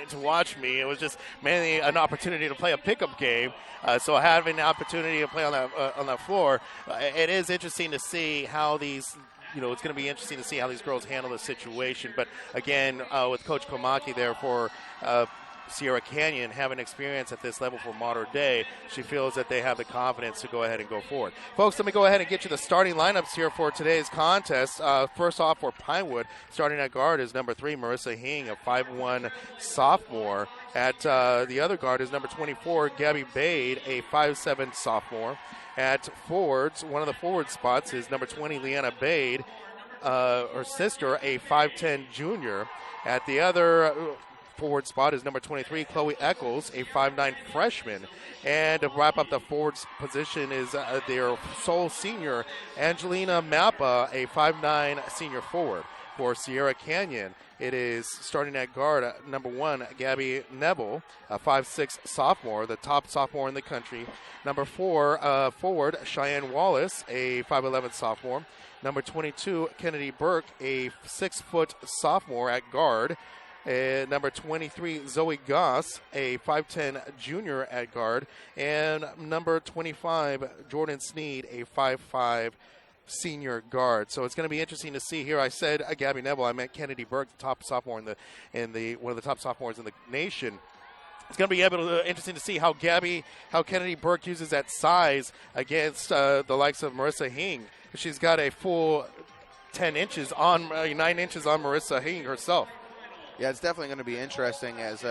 to watch me. It was just mainly an opportunity to play a pickup game. So having the opportunity to play on that floor, it is interesting to see how these. It's going to be interesting to see how these girls handle the situation. But again, with Coach Komaki there for Sierra Canyon, having experience at this level for modern day, she feels that they have the confidence to go ahead and go forward. Folks, let me go ahead and get you the starting lineups here for today's contest. First off, for Pinewood, starting at guard is number 3, Marissa Hing, a 5'1" sophomore. At the other guard is number 24, Gabby Bade, a 5'7" sophomore. At forwards, one of the forward spots is number 20, Leanna Bade, her sister, a 5'10" junior. At the other forward spot is number 23, Chloe Eccles, a 5'9" freshman. And to wrap up the forwards position is their sole senior, Angelina Mappa, a 5'9" senior forward. For Sierra Canyon, it is starting at guard, number 1, Gabby Neville, a 5'6" sophomore, the top sophomore in the country. Number 4, forward, Cheyenne Wallace, a 5'11" sophomore. Number 22, Kennedy Burke, a 6-foot sophomore at guard. Number 23, Zoe Goss, a 5'10" junior at guard. And number 25, Jordan Sneed, a 5'5" senior guard. So it's going to be interesting to see here. I said Gabby Neville, I meant Kennedy Burke, the top sophomore in the one of the top sophomores in the nation. It's going to be interesting to see how Kennedy Burke uses that size against the likes of Marissa Hing. She's got a full 9 inches on Marissa Hing herself. Yeah, it's definitely going to be interesting as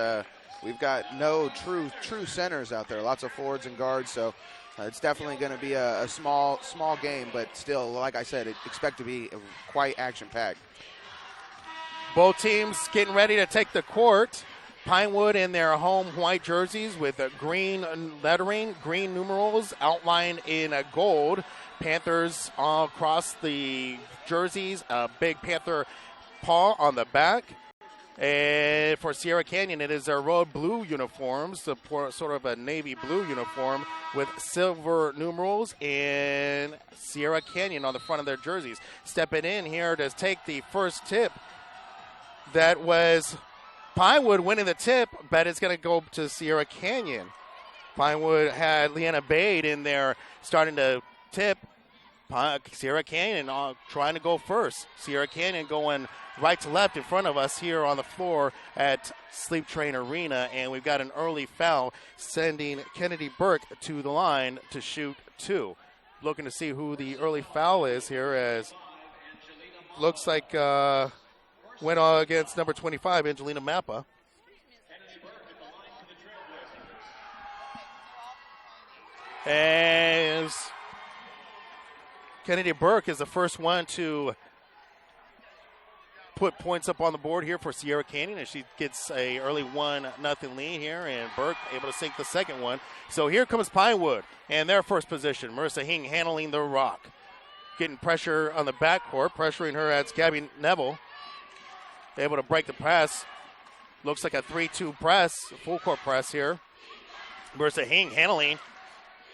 we've got no true centers out there. Lots of forwards and guards, so it's definitely going to be a small game, but still, like I said, expect to be quite action-packed. Both teams getting ready to take the court. Pinewood in their home white jerseys with green lettering, green numerals outlined in gold. Panthers all across the jerseys, a big Panther paw on the back. And for Sierra Canyon, it is their road blue uniforms, sort of a navy blue uniform with silver numerals and Sierra Canyon on the front of their jerseys. Stepping in here to take the first tip, that was Pinewood winning the tip, but it's going to go to Sierra Canyon. Pinewood had Leanna Bade in there starting to tip. Sierra Canyon trying to go first. Sierra Canyon going right to left in front of us here on the floor at Sleep Train Arena, and we've got an early foul sending Kennedy Burke to the line to shoot 2. Looking to see who the early foul is here, as looks like went against number 25, Angelina Mappa. As Kennedy Burke is the first one to put points up on the board here for Sierra Canyon, and she gets a early 1-0 lead here, and Burke able to sink the second one. So here comes Pinewood and their first position. Marissa Hing handling the rock, getting pressure on the backcourt, pressuring her as Gabby Neville able to break the press. Looks like a 3-2 press, full court press here. Marissa Hing handling.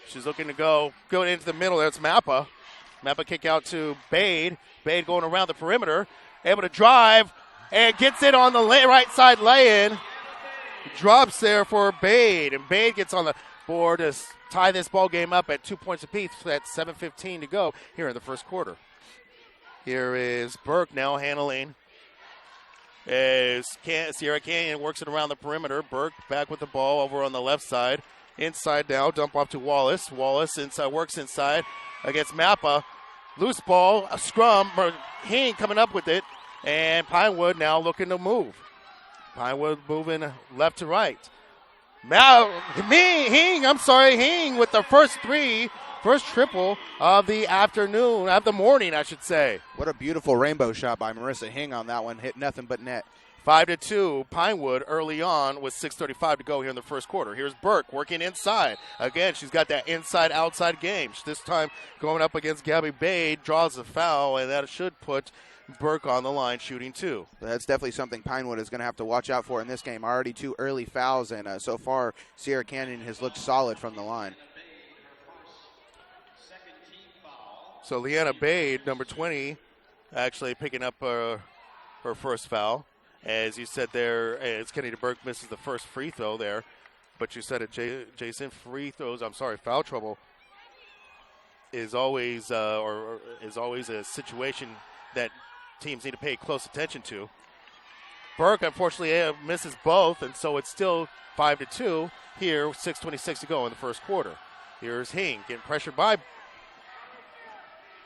She's looking to go into the middle. That's Mappa. Mappa kick out to Bade. Bade going around the perimeter. Able to drive and gets it on the right side lay-in. Drops there for Bade. And Bade gets on the board to tie this ball game up at 2 points apiece at 7:15 to go here in the first quarter. Here is Burke now handling as Sierra Canyon works it around the perimeter. Burke back with the ball over on the left side. Inside now, dump off to Wallace. Wallace inside, works inside against Mappa. Loose ball, a scrum. Hing coming up with it. And Pinewood now looking to move. Pinewood moving left to right. Hing with the first triple of the afternoon, of the morning, I should say. What a beautiful rainbow shot by Marissa Hing on that one. Hit nothing but net. 5-2, Pinewood early on with 6:35 to go here in the first quarter. Here's Burke working inside. Again, she's got that inside-outside game. This time going up against Gabby Bade, draws a foul, and that should put Burke on the line shooting 2. That's definitely something Pinewood is going to have to watch out for in this game. Already 2 early fouls, and so far Sierra Canyon has looked solid from the line. So Leanna Bade, number 20, actually picking up her first foul. As you said there, as Kennedy Burke misses the first free throw there. But you said it, Jason, foul trouble is always a situation that teams need to pay close attention to. Burke, unfortunately, misses both, and so it's still 5-2 here, 6:26 to go in the first quarter. Here's Hing getting pressured by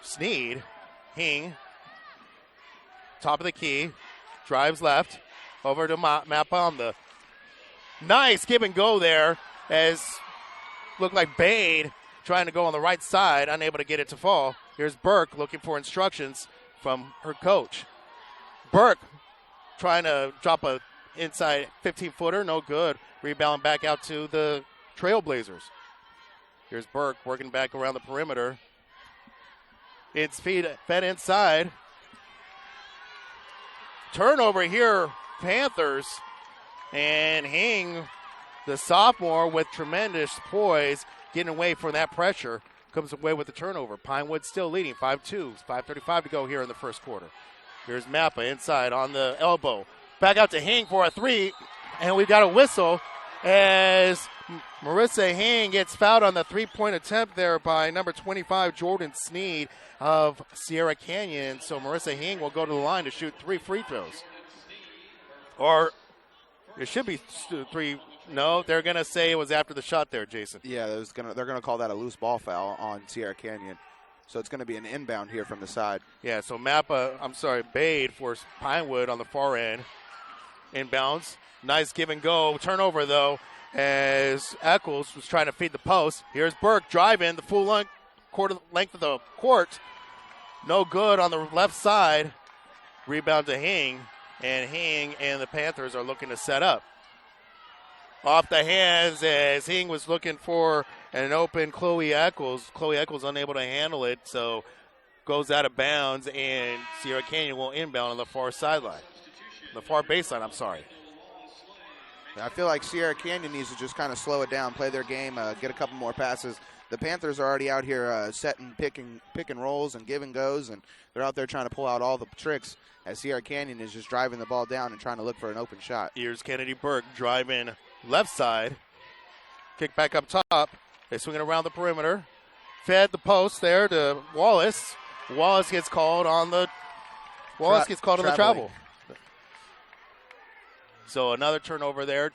Sneed. Hing, top of the key, drives left, over to Mappa. The nice give and go there, as looked like Bade trying to go on the right side, unable to get it to fall. Here's Burke looking for instructions from her coach. Burke trying to drop a inside 15-footer, no good. Rebound back out to the Trailblazers. Here's Burke working back around the perimeter. It's fed inside. Turnover here, Panthers. And Hing, the sophomore, with tremendous poise, getting away from that pressure, comes away with the turnover. Pinewood still leading, 5-2. 5:35 to go here in the first quarter. Here's Mappa inside on the elbow. Back out to Hing for a three, and we've got a whistle as Marissa Hing gets fouled on the three-point attempt there by number 25, Jordan Sneed of Sierra Canyon. So Marissa Hing will go to the line to shoot 3 free throws. Or it should be 3. No, they're going to say it was after the shot there, Jason. Yeah, they're going to call that a loose ball foul on Sierra Canyon. So it's going to be an inbound here from the side. Yeah, so Bade for Pinewood on the far end. Inbounds. Nice give and go. Turnover, though, as Eccles was trying to feed the post. Here's Burke driving the full length of the court. No good on the left side. Rebound to Hing. And Hing and the Panthers are looking to set up. Off the hands as Hing was looking for an open Chloe Eccles. Chloe Eccles unable to handle it, so goes out of bounds, and Sierra Canyon will inbound on the far sideline. The far baseline, I'm sorry. I feel like Sierra Canyon needs to just kind of slow it down, play their game, get a couple more passes. The Panthers are already out here setting pick and rolls and give and goes, and they're out there trying to pull out all the tricks as Sierra Canyon is just driving the ball down and trying to look for an open shot. Here's Kennedy Burke driving left side. Kick back up top. They swing it around the perimeter. Fed the post there to Wallace. Wallace gets called on the travel. So another turnover there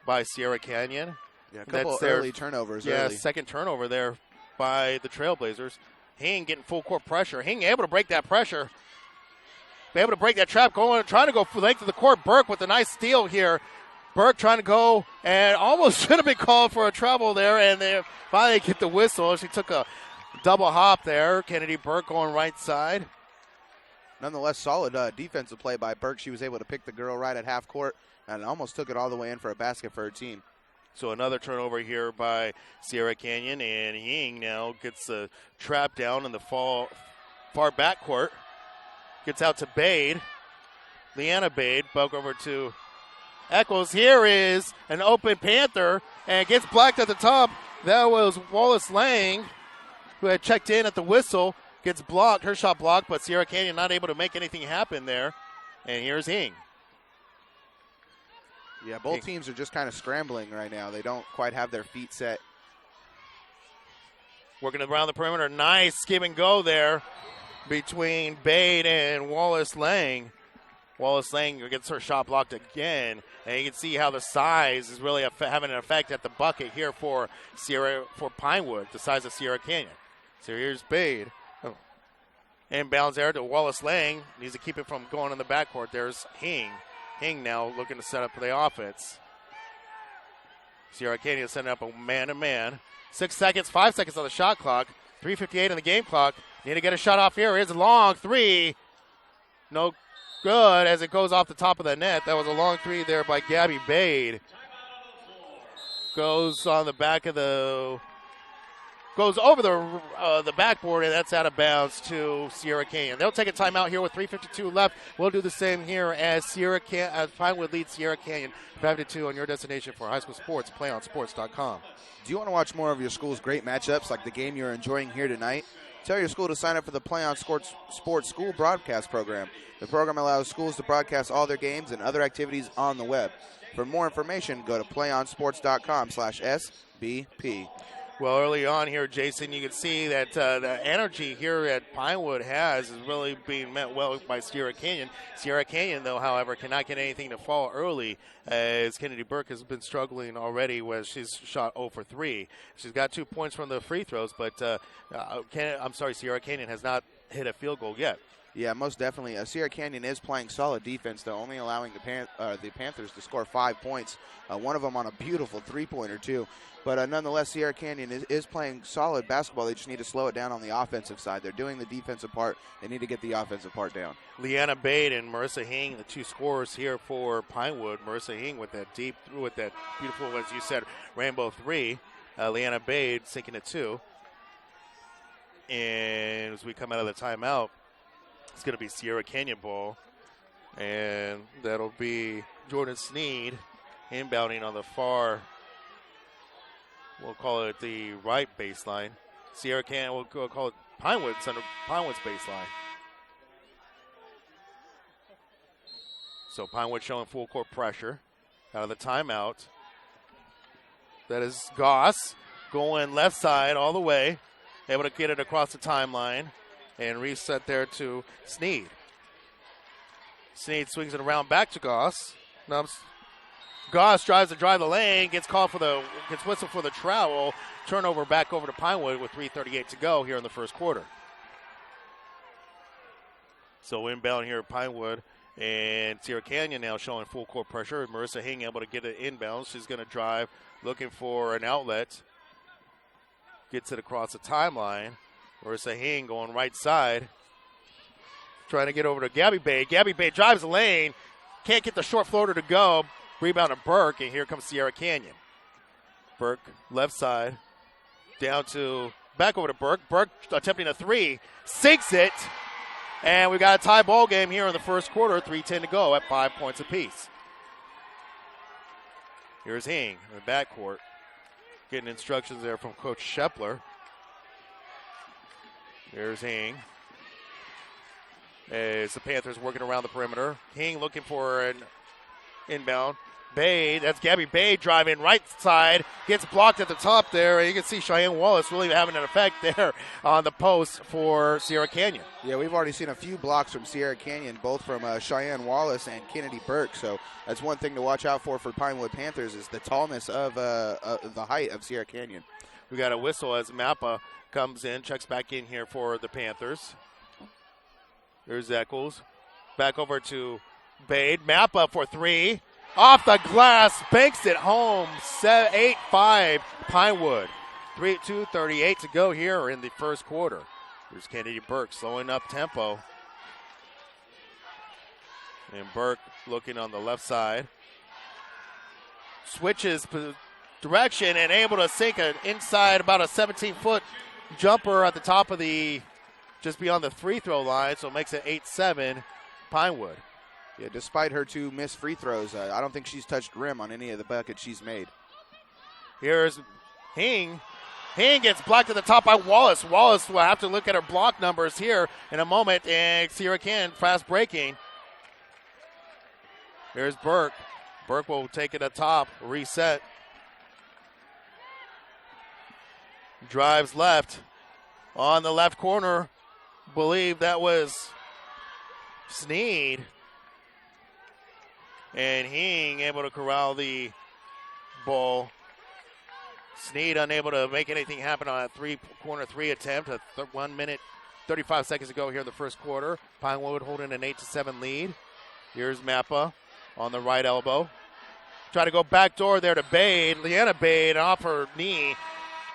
by Sierra Canyon. Yeah, a couple early turnovers. Yeah, early. Second turnover there by the Trailblazers. Hing getting full court pressure. Hing able to break that pressure. Able to break that trap, trying to go for the length of the court. Burke with a nice steal here. Burke trying to go and almost should have been called for a travel there, and they finally get the whistle. She took a double hop there. Kennedy Burke going right side. Nonetheless, solid defensive play by Burke. She was able to pick the girl right at half court and almost took it all the way in for a basket for her team. So another turnover here by Sierra Canyon, and Hing now gets a trap down in the far backcourt. Gets out to Bade. Leanna Bade, back over to Eccles. Here is an open Panther, and gets blocked at the top. That was Wallace Lang, who had checked in at the whistle. Gets blocked, her shot blocked, but Sierra Canyon not able to make anything happen there. And here's Hing. Yeah, both teams are just kind of scrambling right now. They don't quite have their feet set. Working around the perimeter. Nice give and go there between Bade and Wallace Lang. Wallace Lang gets her shot blocked again. And you can see how the size is really having an effect at the bucket here for Pinewood, the size of Sierra Canyon. So here's Bade. Inbounds there to Wallace Lang. Needs to keep it from going in the backcourt. There's Hing. Hing now looking to set up the offense. Sierra Canyon setting up a man-to-man. 5 seconds on the shot clock. 3:58 on the game clock. Need to get a shot off here. Here's a long three. No good as it goes off the top of the net. That was a long three there by Gabby Bade. Goes on the back of the goes over the backboard, and that's out of bounds to Sierra Canyon. They'll take a timeout here with 3:52 left. We'll do the same here as Pinewood leads Sierra Canyon 5-2 on your destination for high school sports, playonsports.com. Do you want to watch more of your school's great matchups like the game you're enjoying here tonight? Tell your school to sign up for the Play on Sports School Broadcast Program. The program allows schools to broadcast all their games and other activities on the web. For more information, go to playonsports.com/SBP. Well, early on here, Jason, you can see that the energy here at Pinewood is really being met well by Sierra Canyon. Sierra Canyon, though, however, cannot get anything to fall early, as Kennedy Burke has been struggling already where she's shot 0 for 3. She's got 2 points from the free throws, but Sierra Canyon has not hit a field goal yet. Yeah, most definitely. Sierra Canyon is playing solid defense, though, only allowing the Panthers to score 5 points, one of them on a beautiful three-pointer, too. But nonetheless, Sierra Canyon is playing solid basketball. They just need to slow it down on the offensive side. They're doing the defensive part. They need to get the offensive part down. Leanna Bade and Marissa Hing, the two scorers here for Pinewood. Marissa Hing with that beautiful, as you said, rainbow three. Leanna Bade sinking it 2. And as we come out of the timeout, it's going to be Sierra Canyon ball. And that'll be Jordan Sneed inbounding on the far, we'll call it the right baseline. Sierra Canyon, we'll call it Pinewood's baseline. So Pinewood showing full court pressure out of the timeout. That is Goss going left side all the way, able to get it across the timeline and reset there to Sneed. Sneed swings it around back to Goss. Goss tries to drive the lane, gets whistled for the travel. Turnover back over to Pinewood with 3:38 to go here in the first quarter. So inbound here at Pinewood, and Sierra Canyon now showing full court pressure. Marissa Hing able to get it inbound. She's going to drive, looking for an outlet. Gets it across the timeline. Marissa Hing going right side, trying to get over to Gabby Bay. Gabby Bay drives the lane, can't get the short floater to go. Rebound to Burke, and here comes Sierra Canyon. Burke, left side, back over to Burke. Burke attempting a 3, sinks it, and we got a tie ball game here in the first quarter. 3:10 to go at 5 points apiece. Here's Hing in the backcourt, getting instructions there from Coach Shepler. Here's Hing. As the Panthers working around the perimeter. Hing looking for an inbound. Bay, that's Gabby Bay driving right side, gets blocked at the top there. And you can see Cheyenne Wallace really having an effect there on the post for Sierra Canyon. Yeah, we've already seen a few blocks from Sierra Canyon, both from Cheyenne Wallace and Kennedy Burke. So that's one thing to watch out for Pinewood Panthers is the tallness of the height of Sierra Canyon. We got a whistle as Mappa comes in, checks back in here for the Panthers. There's Eccles. Back over to Bade. Mappa for 3. Off the glass, banks it home. 8-5 Pinewood. 2:38 to go here in the first quarter. Here's Kennedy Burke slowing up tempo. And Burke looking on the left side. Switches direction and able to sink it inside about a 17-foot jumper at the top of just beyond the free throw line. So it makes it 8-7 Pinewood. Yeah, despite her 2 missed free throws, I don't think she's touched rim on any of the buckets she's made. Here's Hing. Hing gets blocked at the top by Wallace. Wallace will have to look at her block numbers here in a moment. And Sierra Canyon fast breaking. Here's Burke. Burke will take it at top, reset. Drives left. On the left corner, believe that was Sneed. And Hing able to corral the ball. Sneed unable to make anything happen on a corner three attempt. 1 minute, 35 seconds to go here in the first quarter. Pinewood holding an 8-7 lead. Here's Mappa on the right elbow. Try to go backdoor there to Bade. Leanna Bade off her knee.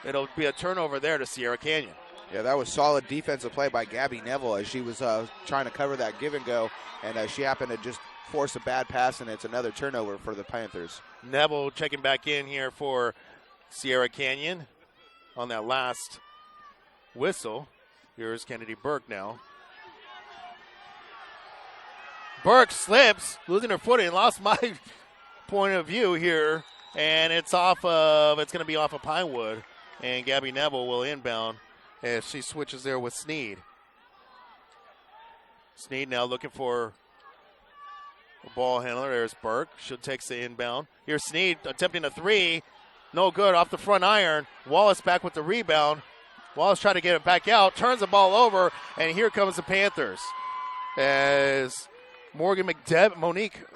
It'll be a turnover there to Sierra Canyon. Yeah, that was solid defensive play by Gabby Neville as she was trying to cover that give and go, and she happened to just force a bad pass, and it's another turnover for the Panthers. Neville checking back in here for Sierra Canyon on that last whistle. Here's Kennedy Burke now. Burke slips, losing her footing, lost my point of view here, and it's going to be off of Pinewood, and Gabby Neville will inbound as she switches there with Sneed. Sneed now looking for a ball handler. There's Burke. She takes the inbound. Here's Sneed attempting a three. No good off the front iron. Wallace back with the rebound. Wallace trying to get it back out. Turns the ball over, and here comes the Panthers. As Monique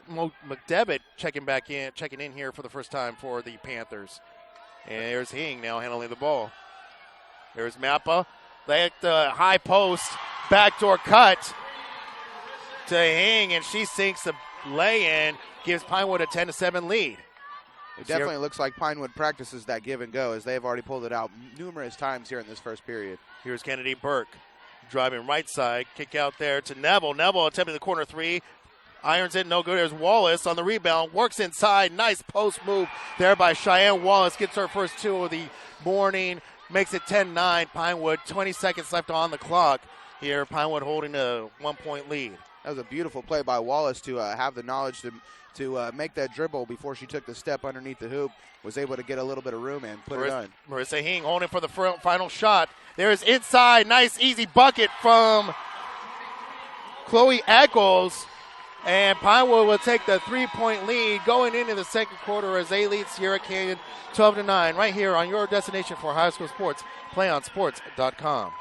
McDevitt checking in here for the first time for the Panthers. And there's Hing now handling the ball. There's Mappa. At the high post. Backdoor cut to Hing, and she sinks the lay-in. Gives Pinewood a 10-7 lead. It definitely looks like Pinewood practices that give and go, as they've already pulled it out numerous times here in this first period. Here's Kennedy Burke driving right side. Kick out there to Neville. Neville attempting the corner three. Irons it, no good. There's Wallace on the rebound. Works inside. Nice post move there by Cheyenne Wallace. Gets her first two of the morning. Makes it 10-9. Pinewood, 20 seconds left on the clock. Here, Pinewood holding a 1-point lead. That was a beautiful play by Wallace to have the knowledge to make that dribble before she took the step underneath the hoop. Was able to get a little bit of room and put it on. Marissa Hing holding for the final shot. There's inside. Nice, easy bucket from Chloe Eccles. And Pinewood will take the 3-point lead going into the second quarter as they lead Sierra Canyon 12-9 right here on your destination for high school sports, playonsports.com.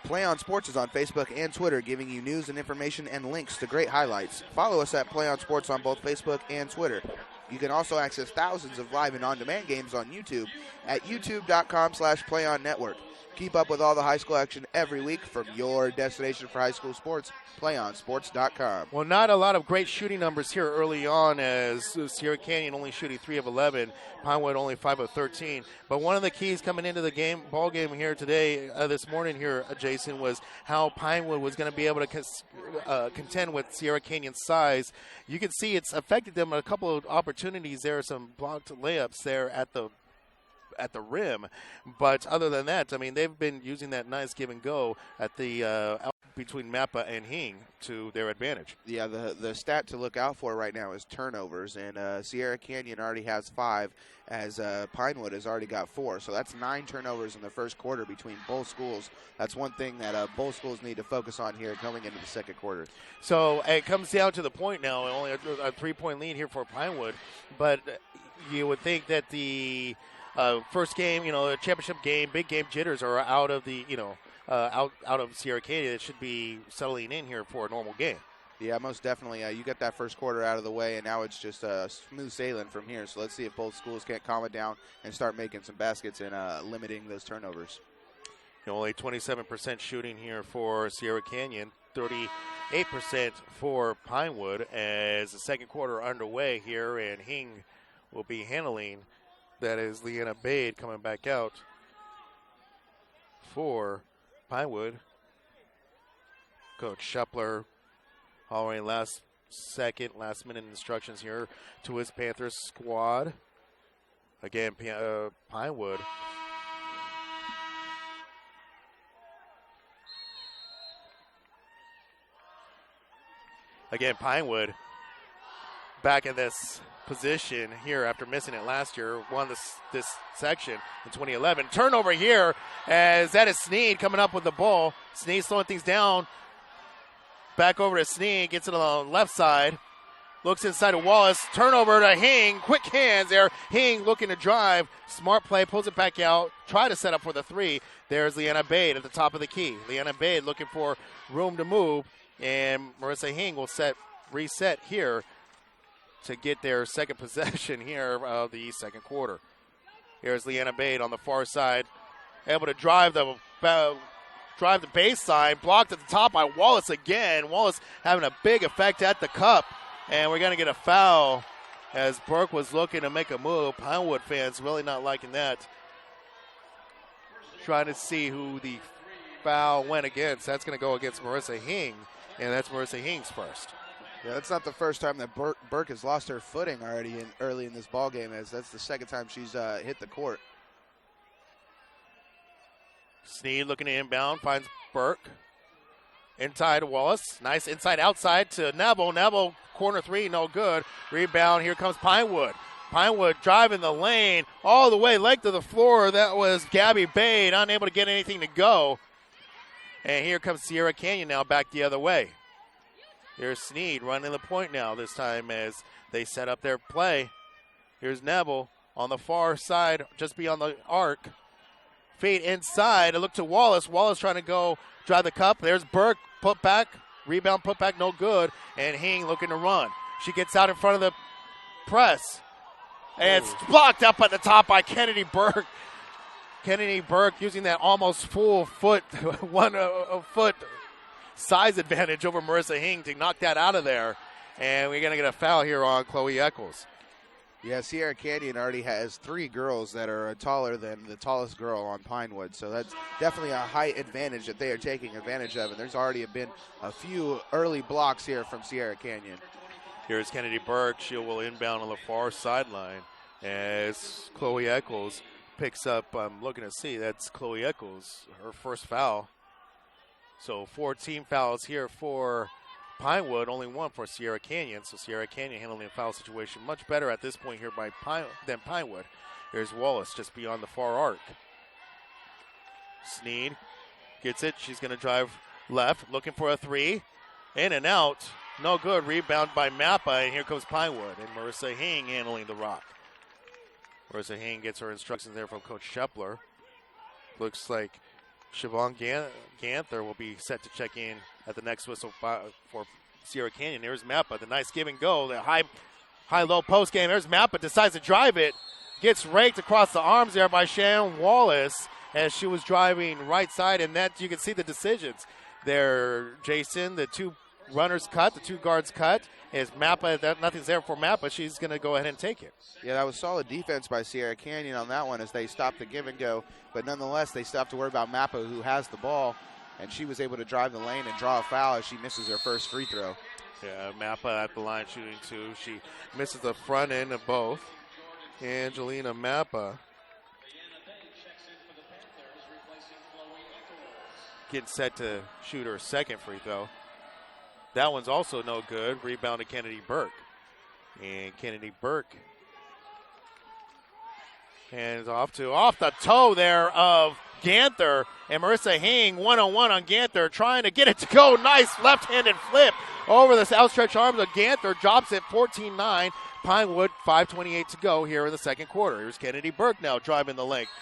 Play On Sports is on Facebook and Twitter, giving you news and information and links to great highlights. Follow us at Play On Sports on both Facebook and Twitter. You can also access thousands of live and on-demand games on YouTube at youtube.com/PlayOnNetwork. Keep up with all the high school action every week from your destination for high school sports, playonsports.com. Well, not a lot of great shooting numbers here early on, as Sierra Canyon only shooting 3 of 11, Pinewood only 5 of 13. But one of the keys coming into the ball game here today, this morning here, Jason, was how Pinewood was going to be able to contend with Sierra Canyon's size. You can see it's affected them a couple of opportunities. There are some blocked layups there at the rim, but other than that, I mean, they've been using that nice give and go at the between Mappa and Hing to their advantage. Yeah, the stat to look out for right now is turnovers, and Sierra Canyon already has 5, as Pinewood has already got 4. So that's 9 turnovers in the first quarter between both schools. That's one thing that both schools need to focus on here coming into the second quarter. So it comes down to the point now, only a 3-point lead here for Pinewood, but you would think that the first game, a championship game, big game jitters are out of the, out of Sierra Canyon. It should be settling in here for a normal game. Yeah, most definitely. You get that first quarter out of the way, and now it's just smooth sailing from here. So let's see if both schools can't calm it down and start making some baskets and limiting those turnovers. Only 27% shooting here for Sierra Canyon, 38% for Pinewood as the second quarter underway here, and Hing will be handling. That is Leanna Bade coming back out for Pinewood. Coach Schepler following last minute instructions here to his Panthers squad. Again, Pinewood. Again, Pinewood back in this position here after missing it last year, won this section in 2011. Turnover here as that is Sneed coming up with the ball. Sneed slowing things down. Back over to Sneed, gets it on the left side. Looks inside of Wallace. Turnover to Hing. Quick hands there. Hing looking to drive. Smart play, pulls it back out. Try to set up for the 3. There's Leanna Bade at the top of the key. Leanna Bade looking for room to move. And Marissa Hing will reset here to get their second possession here of the second quarter. Here's Leanna Bade on the far side, able to drive the baseline, blocked at the top by Wallace again. Wallace having a big effect at the cup, and we're going to get a foul as Burke was looking to make a move. Pinewood fans really not liking that. Trying to see who the foul went against. That's going to go against Marissa Hing, and that's Marissa Hing's first. Yeah, that's not the first time that Burke has lost her footing already early in this ball game, as that's the second time she's hit the court. Sneed looking to inbound, finds Burke. Inside to Wallace. Nice inside-outside to Neville. Neville, corner three, no good. Rebound, here comes Pinewood. Pinewood driving the lane all the way, length of the floor. That was Gabby Bade, unable to get anything to go. And here comes Sierra Canyon now back the other way. Here's Sneed running the point now this time as they set up their play. Here's Neville on the far side, just beyond the arc. Feet inside. I look to Wallace. Wallace trying to go drive the cup. There's Burke. Put back. Rebound, put back, no good. And Hing looking to run. She gets out in front of the press. And it's blocked up at the top by Kennedy Burke. Kennedy Burke using that almost full foot, foot size advantage over Marissa Hing to knock that out of there. And we're going to get a foul here on Chloe Eccles. Yeah, Sierra Canyon already has 3 girls that are taller than the tallest girl on Pinewood, so that's definitely a height advantage that they are taking advantage of, and there's already been a few early blocks here from Sierra Canyon. Here's Kennedy Burke. She will inbound on the far sideline as Chloe Eccles picks up. I'm looking to see, that's Chloe Eccles, her first foul. So 4 team fouls here for Pinewood, only 1 for Sierra Canyon. So Sierra Canyon handling the foul situation much better at this point here than Pinewood. Here's Wallace just beyond the far arc. Sneed gets it. She's going to drive left, looking for a 3. In and out. No good. Rebound by Mappa, and here comes Pinewood. And Marissa Hing handling the rock. Marissa Hing gets her instructions there from Coach Shepler. Looks like Siobhan Ganther will be set to check in at the next whistle for Sierra Canyon. There's Mappa, the nice give and go, the high-low post game. There's Mappa, decides to drive it, gets raked across the arms there by Shannon Wallace as she was driving right side, and that you can see the decisions there. Jason, the 2 runners cut, the 2 guards cut. Is Mappa, nothing's there for Mappa. She's going to go ahead and take it. Yeah, that was solid defense by Sierra Canyon on that one as they stopped the give and go. But nonetheless, they still have to worry about Mappa, who has the ball, and she was able to drive the lane and draw a foul as she misses her first free throw. Yeah, Mappa at the line shooting 2. She misses the front end of both. Angelina Mappa getting set to shoot her second free throw. That one's also no good. Rebound to Kennedy Burke. And Kennedy Burke hands off the toe there of Ganther. And Marissa Hing, 1-on-1 on Ganther, trying to get it to go. Nice left-handed flip over the outstretched arms of Ganther. Drops it 14-9. Pinewood, 5:28 to go here in the second quarter. Here's Kennedy Burke now driving the length.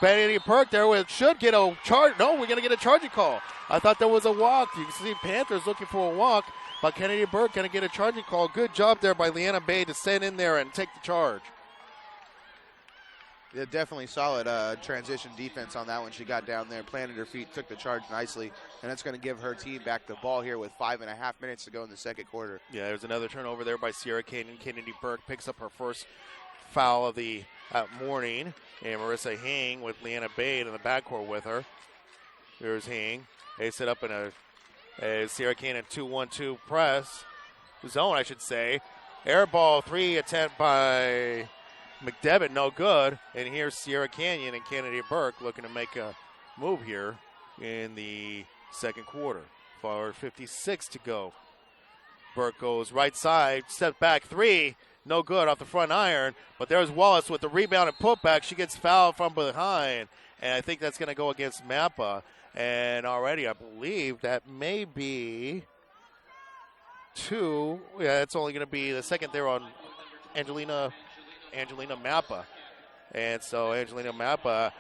Kennedy Burke there should get a charge. No, we're going to get a charging call. I thought there was a walk. You can see Panthers looking for a walk, but Kennedy Burke going to get a charging call. Good job there by Leanna Bay to send in there and take the charge. Yeah, definitely solid transition defense on that one. She got down there, planted her feet, took the charge nicely, and that's going to give her team back the ball here with 5.5 minutes to go in the second quarter. Yeah, there's another turnover there by Sierra Canyon. Kennedy Burke picks up her first foul of the morning, and Marissa Hing with Leanna Bade in the backcourt with her. There's Hing. They set up in a Sierra Canyon 2-1-2 press zone, I should say. Air ball 3 attempt by McDevitt, no good. And here's Sierra Canyon and Kennedy Burke looking to make a move here in the second quarter. 4:56 to go. Burke goes right side, step back 3. No good off the front iron, but there's Wallace with the rebound and putback. She gets fouled from behind, and I think that's going to go against Mappa. And already I believe that may be 2. Yeah, it's only going to be the second there on Angelina Mappa. And so Angelina Mappa,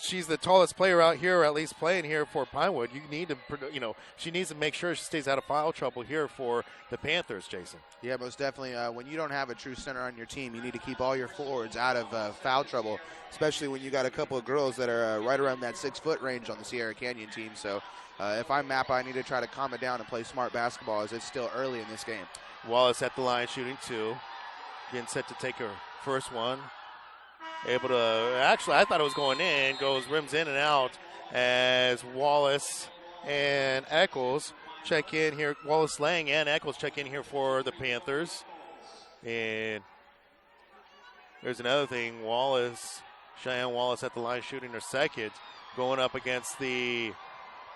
she's the tallest player out here, at least playing here for Pinewood. You need to, she needs to make sure she stays out of foul trouble here for the Panthers, Jason. Yeah, most definitely. When you don't have a true center on your team, you need to keep all your forwards out of foul trouble, especially when you got a couple of girls that are right around that 6-foot range on the Sierra Canyon team. So if I'm Mappa, I need to try to calm it down and play smart basketball as it's still early in this game. Wallace at the line shooting 2. Getting set to take her first one. Able to, actually, I thought it was going in. Goes rims in and out as Wallace and Eccles check in here. Wallace Lang and Eccles check in here for the Panthers. And there's another thing. Cheyenne Wallace at the line shooting her second. going up against the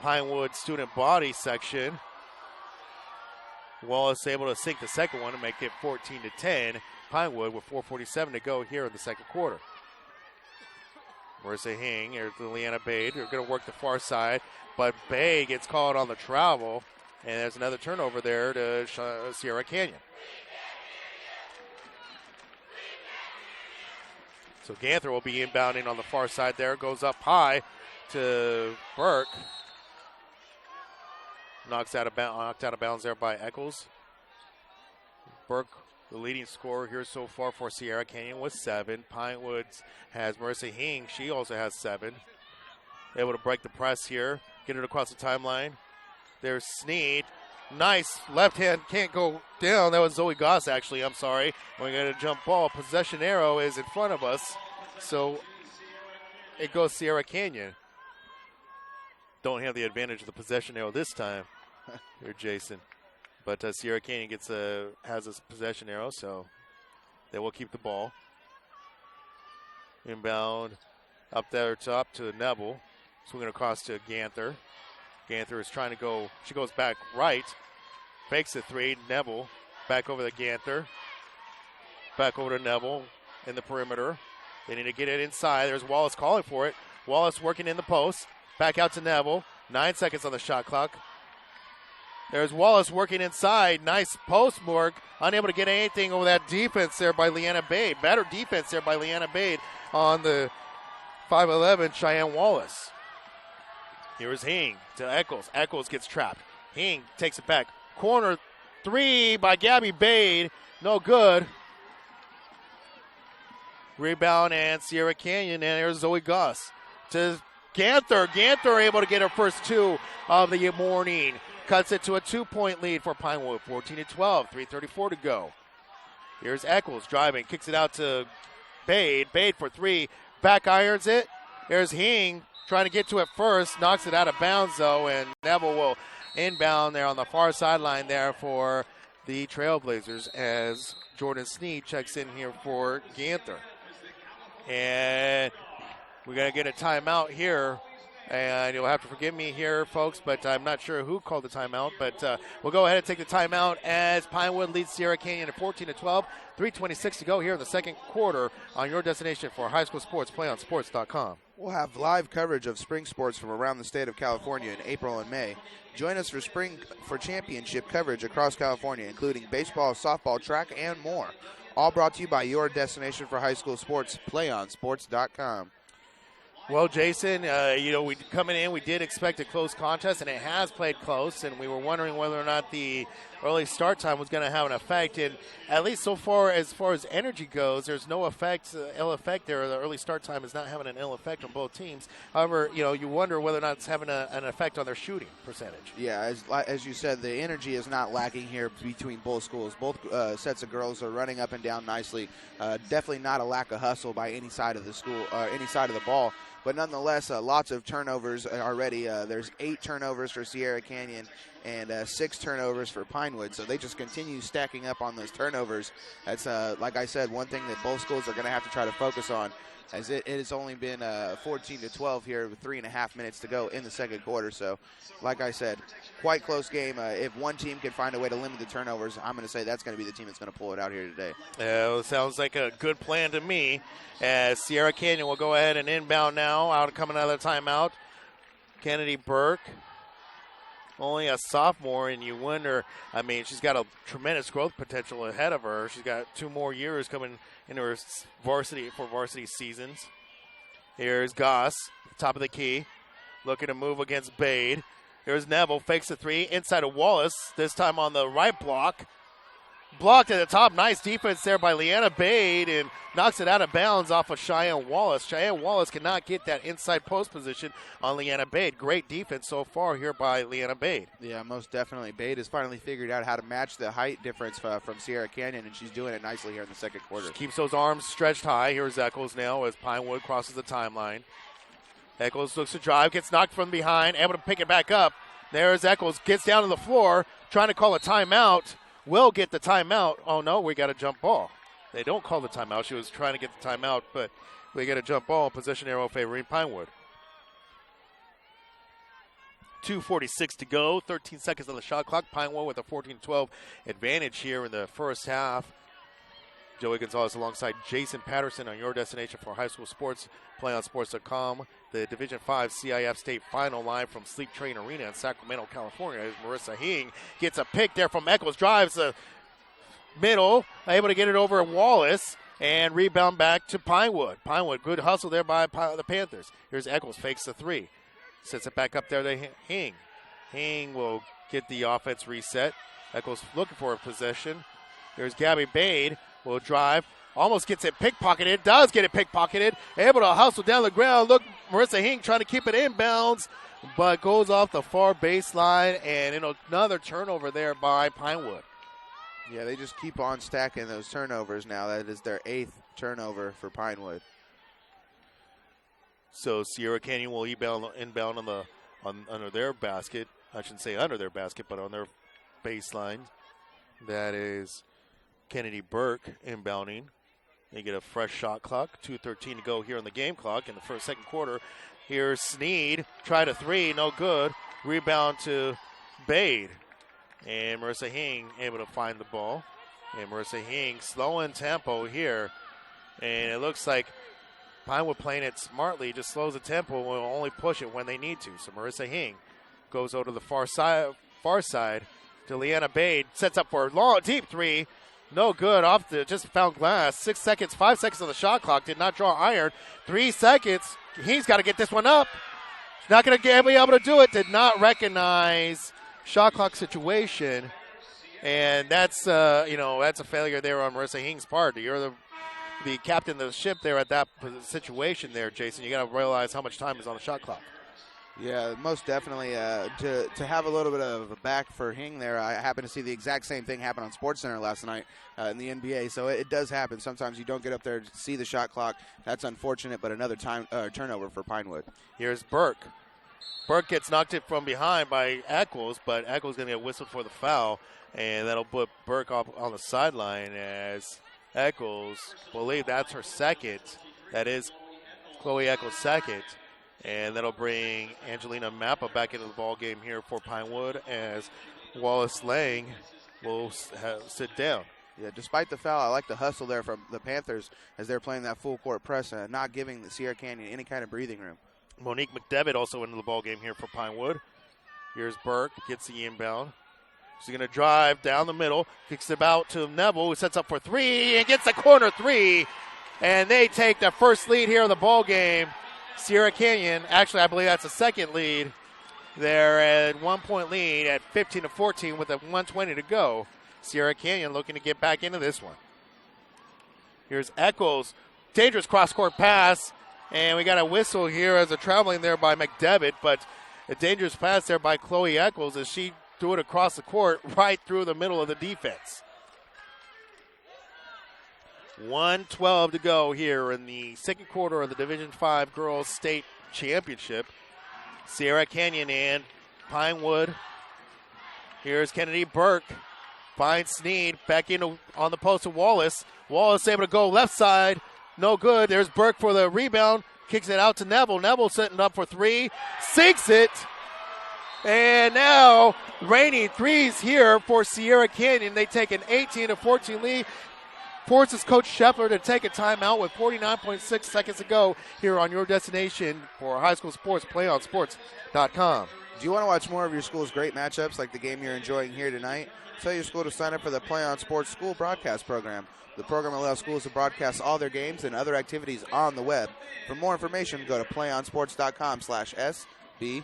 Pinewood student body section. Wallace able to sink the second one and make it 14-10. Pinewood with 4:47 to go here in the second quarter. Marissa Hing, here's to Leanna Bade. They're going to work the far side, but Bade gets called on the travel, and there's another turnover there to Sierra Canyon. So Ganther will be inbounding on the far side there. Goes up high to Burke. Knocked out of bounds there by Eccles. Burke, the leading scorer here so far for Sierra Canyon, with 7. Pinewood has Marissa Hing. She also has 7. Able to break the press here. Get it across the timeline. There's Sneed. Nice left hand, can't go down. That was Zoe Goss, actually. I'm sorry. We got a jump ball. Possession arrow is in front of us. So it goes Sierra Canyon. Don't have the advantage of the possession arrow this time. Here, Jason. But Sierra Canyon has a possession arrow, so they will keep the ball. Inbound up there top to Neville. Swinging across to Ganther. Ganther is trying to go. She goes back right. Fakes the 3. Neville back over to Ganther. Back over to Neville in the perimeter. They need to get it inside. There's Wallace calling for it. Wallace working in the post. Back out to Neville. 9 seconds on the shot clock. There's Wallace working inside. Nice post work. Unable to get anything over that defense there by Leanna Bade. Better defense there by Leanna Bade on the 5'11" Cheyenne Wallace. Here's Hing to Eccles. Eccles gets trapped. Hing takes it back. Corner 3 by Gabby Bade. No good. Rebound and Sierra Canyon. And there's Zoe Goss to Ganther. Ganther able to get her first 2 of the morning. Cuts it to a 2-point lead for Pinewood. 14-12. 3:34 to go. Here's Eccles driving. Kicks it out to Bade. Bade for 3. Back irons it. There's Hing trying to get to it first. Knocks it out of bounds, though. And Neville will inbound there on the far sideline there for the Trailblazers as Jordan Sneed checks in here for Ganther. And we're going to get a timeout here. And you'll have to forgive me here, folks, but I'm not sure who called the timeout. But we'll go ahead and take the timeout as Pinewood leads Sierra Canyon at 14-12. 3:26 to go here in the second quarter on your destination for high school sports, playonsports.com. We'll have live coverage of spring sports from around the state of California in April and May. Join us for championship coverage across California, including baseball, softball, track, and more. All brought to you by your destination for high school sports, playonsports.com. Well, Jason, we coming in, we did expect a close contest, and it has played close, and we were wondering whether or not the early start time was going to have an effect. And at least so far as energy goes, there's no ill effect there. The early start time is not having an ill effect on both teams. However, you wonder whether or not it's having an effect on their shooting percentage. Yeah, as you said, the energy is not lacking here between both schools. Both sets of girls are running up and down nicely. Definitely not a lack of hustle by any side of the school, any side of the ball. But nonetheless, lots of turnovers already. There's 8 turnovers for Sierra Canyon and 6 turnovers for Pinewood. So they just continue stacking up on those turnovers. That's, like I said, one thing that both schools are going to have to try to focus on, as it has only been 14-12 here with 3.5 minutes to go in the second quarter. So, like I said, quite close game. If one team can find a way to limit the turnovers, I'm going to say that's going to be the team that's going to pull it out here today. It sounds like a good plan to me. As Sierra Canyon will go ahead and inbound now, coming out of the timeout. Kennedy Burke, only a sophomore, and you wonder, she's got a tremendous growth potential ahead of her. She's got 2 more years coming into her varsity seasons. Here's Goss, top of the key, looking to move against Bade. Here's Neville, fakes the 3, inside of Wallace, this time on the right block. Blocked at the top. Nice defense there by Leanna Bade and knocks it out of bounds off of Cheyenne Wallace. Cheyenne Wallace cannot get that inside post position on Leanna Bade. Great defense so far here by Leanna Bade. Yeah, most definitely. Bade has finally figured out how to match the height difference from Sierra Canyon, and she's doing it nicely here in the second quarter. She keeps those arms stretched high. Here's Eccles now as Pinewood crosses the timeline. Eccles looks to drive, gets knocked from behind, able to pick it back up. There's Eccles, gets down to the floor, trying to call a timeout. Will get the timeout. Oh, no, we got a jump ball. They don't call the timeout. She was trying to get the timeout, but we get a jump ball. Possession arrow favoring Pinewood. 2:46 to go, 13 seconds on the shot clock. Pinewood with a 14-12 advantage here in the first half. Joey Gonzalez alongside Jason Patterson on your destination for high school sports, playonsports.com. The Division 5 CIF State Final live from Sleep Train Arena in Sacramento, California. As Marissa Hing gets a pick there from Eccles, drives the middle, able to get it over Wallace, and rebound back to Pinewood. Pinewood, good hustle there by the Panthers. Here's Eccles, fakes the three. Sets it back up there to Hing. Hing will get the offense reset. Eccles looking for a possession. Here's Gabby Bade. Will drive, almost gets it pickpocketed, does get it pickpocketed, able to hustle down the ground. Look, Marissa Hing trying to keep it inbounds, but goes off the far baseline, and another turnover there by Pinewood. Yeah, they just keep on stacking those turnovers now. That is their 8th turnover for Pinewood. So Sierra Canyon will inbound under their basket. I shouldn't say under their basket, but on their baseline. That is Kennedy Burke inbounding. They get a fresh shot clock. 2:13 to go here on the game clock in the second quarter. Here's Sneed. Tried a three. No good. Rebound to Bade. And Marissa Hing able to find the ball. And Marissa Hing slowing tempo here. And it looks like Pinewood playing it smartly. Just slows the tempo and will only push it when they need to. So Marissa Hing goes over to the far side to Leanna Bade. Sets up for a long, deep three. No good. Just found glass. 5 seconds on the shot clock. Did not draw iron. 3 seconds. He's got to get this one up. Not going to be able to do it. Did not recognize shot clock situation. And that's a failure there on Marissa Hing's part. You're the captain of the ship there at that situation there, Jason. You got to realize how much time is on the shot clock. Yeah, most definitely. To have a little bit of a back for Hing there, I happened to see the exact same thing happen on SportsCenter last night in the NBA. So it does happen. Sometimes you don't get up there to see the shot clock. That's unfortunate, but another turnover for Pinewood. Here's Burke. Burke gets knocked it from behind by Eccles, but Eccles going to get whistled for the foul, and that'll put Burke off on the sideline as Eccles, believe that's her second. That is Chloe Eccles' second. And that'll bring Angelina Mappa back into the ball game here for Pinewood as Wallace Lang will sit down. Yeah, despite the foul, I like the hustle there from the Panthers as they're playing that full court press, not giving the Sierra Canyon any kind of breathing room. Monique McDevitt also into the ball game here for Pinewood. Here's Burke, gets the inbound. She's going to drive down the middle, kicks it out to Neville, who sets up for three and gets the corner three. And they take their first lead here in the ball game. Sierra Canyon, actually, I believe that's a second lead. They're at 1 point lead at 15-14 with a 1:20 to go. Sierra Canyon looking to get back into this one. Here's Eccles. Dangerous cross-court pass. And we got a whistle here as a traveling there by McDevitt. But a dangerous pass there by Chloe Eccles as she threw it across the court right through the middle of the defense. 1:12 to go here in the second quarter of the Division 5 Girls State Championship. Sierra Canyon and Pinewood. Here's Kennedy Burke. Finds Sneed. Back in on the post to Wallace. Wallace able to go left side. No good. There's Burke for the rebound. Kicks it out to Neville. Neville setting up for three. Sinks it. And now raining threes here for Sierra Canyon. They take an 18-14 lead. Forces Coach Scheffler to take a timeout with 49.6 seconds to go here on your destination for high school sports, playonsports.com. Do you want to watch more of your school's great matchups like the game you're enjoying here tonight? Tell your school to sign up for the Play on Sports School Broadcast Program. The program allows schools to broadcast all their games and other activities on the web. For more information, go to playonsports.com/SBP.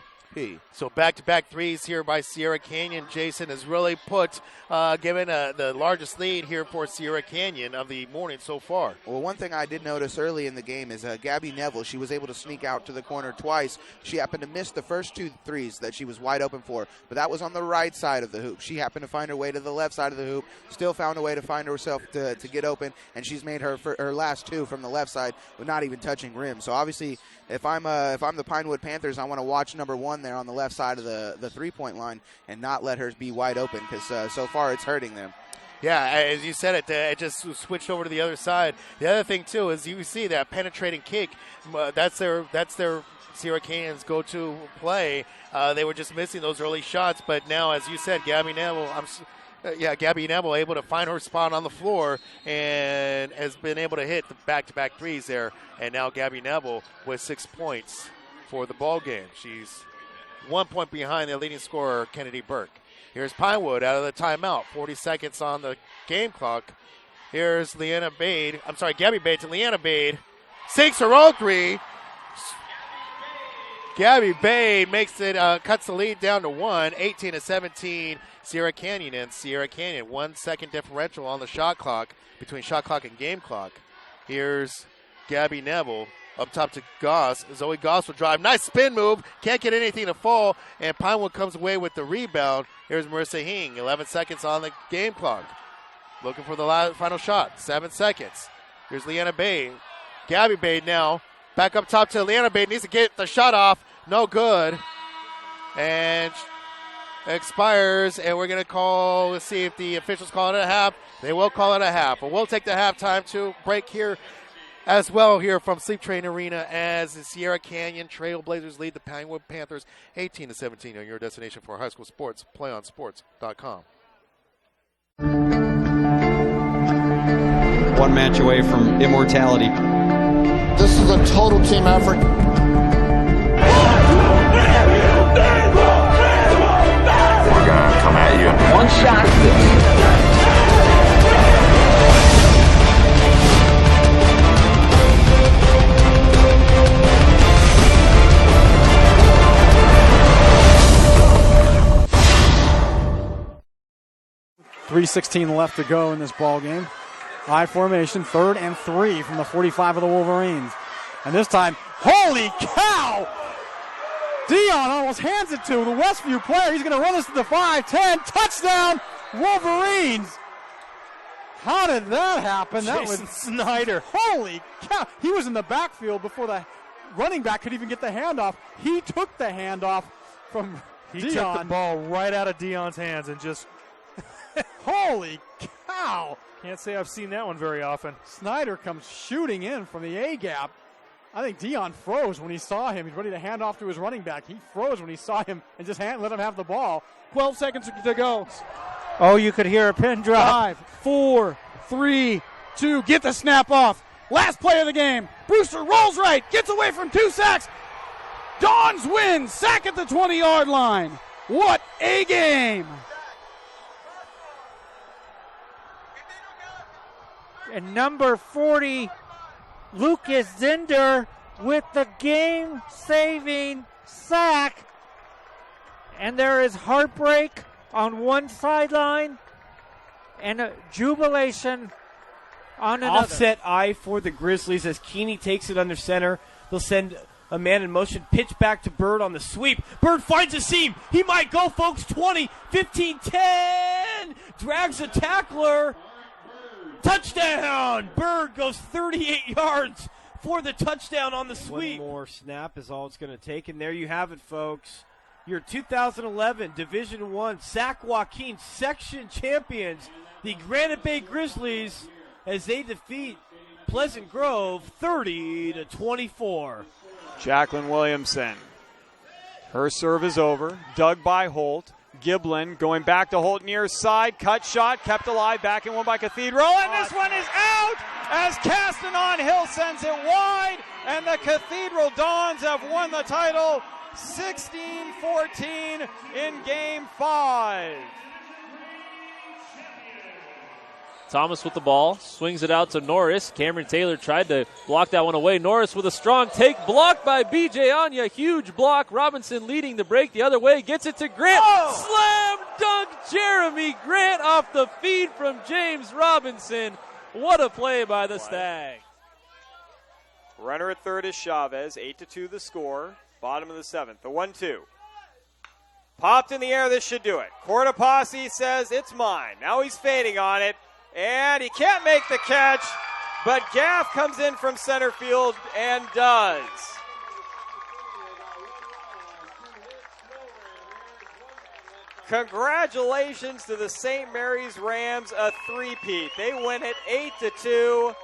So back-to-back threes here by Sierra Canyon. Jason has really given the largest lead here for Sierra Canyon of the morning so far. Well, one thing I did notice early in the game is Gabby Neville. She was able to sneak out to the corner twice. She happened to miss the first two threes that she was wide open for, but that was on the right side of the hoop. She happened to find her way to the left side of the hoop, still found a way to find herself to get open, and she's made her last two from the left side with not even touching rim. So obviously, if I'm the Pinewood Panthers, I want to watch number one there on the left side of the three-point line and not let her be wide open because so far it's hurting them. Yeah, as you said it just switched over to the other side. The other thing, too, is you see that penetrating kick. That's their Sierra Canyon's go-to play. They were just missing those early shots, but now, as you said, Gabby Neville able to find her spot on the floor and has been able to hit the back-to-back threes there. And now Gabby Neville with 6 points for the ball game. She's 1 point behind their leading scorer, Kennedy Burke. Here's Pinewood out of the timeout. 40 seconds on the game clock. Here's Gabby Bade to Leanna Bade. Sinks her own three. Gabby Bade makes it, cuts the lead down to 1, 18-17. Sierra Canyon, and Sierra Canyon 1 second differential on the shot clock between shot clock and game clock. Here's Gabby Neville up top to Goss. Zoe Goss will drive. Nice spin move. Can't get anything to fall, and Pinewood comes away with the rebound. Here's Marissa Hing. 11 seconds on the game clock. Looking for the final shot. 7 seconds. Here's Leanna Bade. Gabby Bade now. Back up top to Leanna Bade. Needs to get the shot off. No good. And expires, and we're going to let's see if the officials call it a half. They will call it a half. But we'll take the halftime break here as well here from Sleep Train Arena as the Sierra Canyon Trailblazers lead the Pinewood Panthers 18-17 on your destination for high school sports, playonsports.com. One match away from immortality. This is a total team effort. We're gonna come at you. One shot. 3:16 left to go in this ball game. I formation, 3rd and 3 from the 45 of the Wolverines. And this time, holy cow! Dion almost hands it to the Westview player. He's going to run this to the 5-10. Touchdown, Wolverines! How did that happen? That was Snyder. Holy cow! He was in the backfield before the running back could even get the handoff. He took the handoff from Dion. He took the ball right out of Dion's hands and just... Holy cow! Can't say I've seen that one very often. Snyder comes shooting in from the A-gap. I think Dion froze when he saw him. He's ready to hand off to his running back. He froze when he saw him and just let him have the ball. 12 seconds to go. Oh, you could hear a pin drop. 5, 4, 3, 2. Get the snap off. Last play of the game. Brewster rolls right. Gets away from 2 sacks. Dons win. Sack at the 20-yard line. What a game. And number 40, Lucas Zinder with the game-saving sack. And there is heartbreak on one sideline and a jubilation on another. Offset eye for the Grizzlies as Keeney takes it under center. They'll send a man in motion, pitch back to Bird on the sweep. Bird finds a seam. He might go, folks. 20, 15, 10. Drags a tackler. Touchdown! Bird goes 38 yards for the touchdown on the sweep. One more snap is all it's going to take, and there you have it, folks. Your 2011 Division I Sac Joaquin section champions, the Granite Bay Grizzlies, as they defeat Pleasant Grove 30-24. Jacqueline Williamson. Her serve is over. Dug by Holt. Giblin going back to Holt near side. Cut shot. Kept alive. Back in one by Cathedral. And this one is out as Castanon Hill sends it wide. And the Cathedral Dons have won the title 16-14 in Game 5. Thomas with the ball, swings it out to Norris. Cameron Taylor tried to block that one away. Norris with a strong take, blocked by B.J. Anya. Huge block. Robinson leading the break the other way, gets it to Grant. Slam dunk Jeremy Grant off the feed from James Robinson. What a play by the Stag. Runner at third is Chavez. 8-2 the score. Bottom of the 7th. The 1-2. Popped in the air. This should do it. Cortopassi says it's mine. Now he's fading on it. And he can't make the catch, but Gaff comes in from center field and does. Congratulations to the St. Mary's Rams, a three-peat. They win it 8-2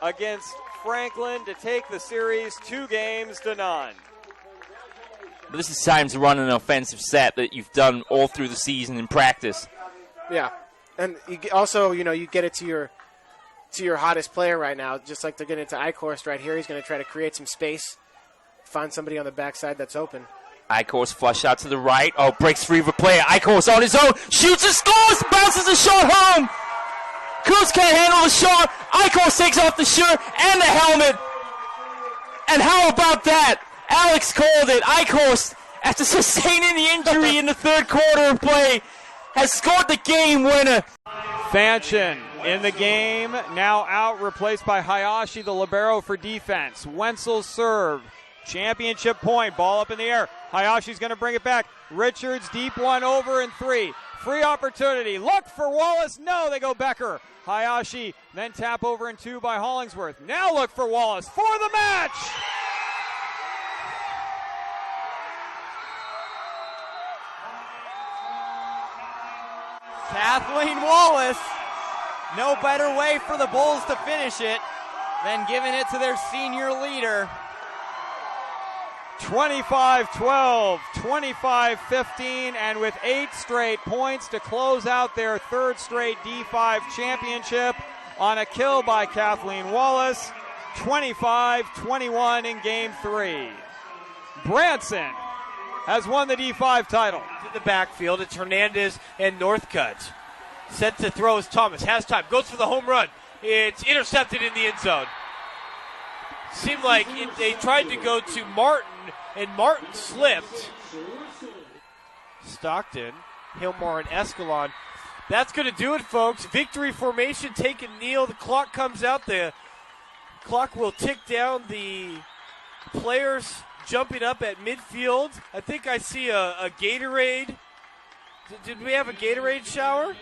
against Franklin to take the series 2-0. But this is time to run an offensive set that you've done all through the season in practice. Yeah, and also, you get it to your hottest player right now, just like they're getting it to Eichhorst right here. He's going to try to create some space, find somebody on the backside that's open. Eichhorst flush out to the right. Oh, breaks free of a player. Eichhorst on his own. Shoots and scores. Bounces a shot home. Kuz can't handle the shot. Eichhorst takes off the shirt and the helmet. And how about that? Alex called it. Eichhorst, after sustaining the injury in the third quarter of play, has scored the game winner. Fanchin in the game, now out, replaced by Hayashi, the libero for defense. Wenzel's serve. Championship point, ball up in the air. Hayashi's going to bring it back. Richards, deep one, over and 3. Free opportunity. Look for Wallace. No, they go Becker. Hayashi, then tap over and 2 by Hollingsworth. Now look for Wallace for the match. Kathleen Wallace. No better way for the Bulls to finish it than giving it to their senior leader. 25-12, 25-15, and with 8 straight points to close out their 3rd straight D5 championship on a kill by Kathleen Wallace. 25-21 in Game 3. Branson has won the D5 title. To the backfield, it's Hernandez and Northcutt. Set to throw is Thomas. Has time. Goes for the home run. It's intercepted in the end zone. Seemed like they tried to go to Martin, and Martin slipped. Stockton, Hilmar, and Escalon. That's going to do it, folks. Victory formation, take a kneel. The clock comes out. The clock will tick down. The players jumping up at midfield. I think I see a Gatorade. Did we have a Gatorade shower?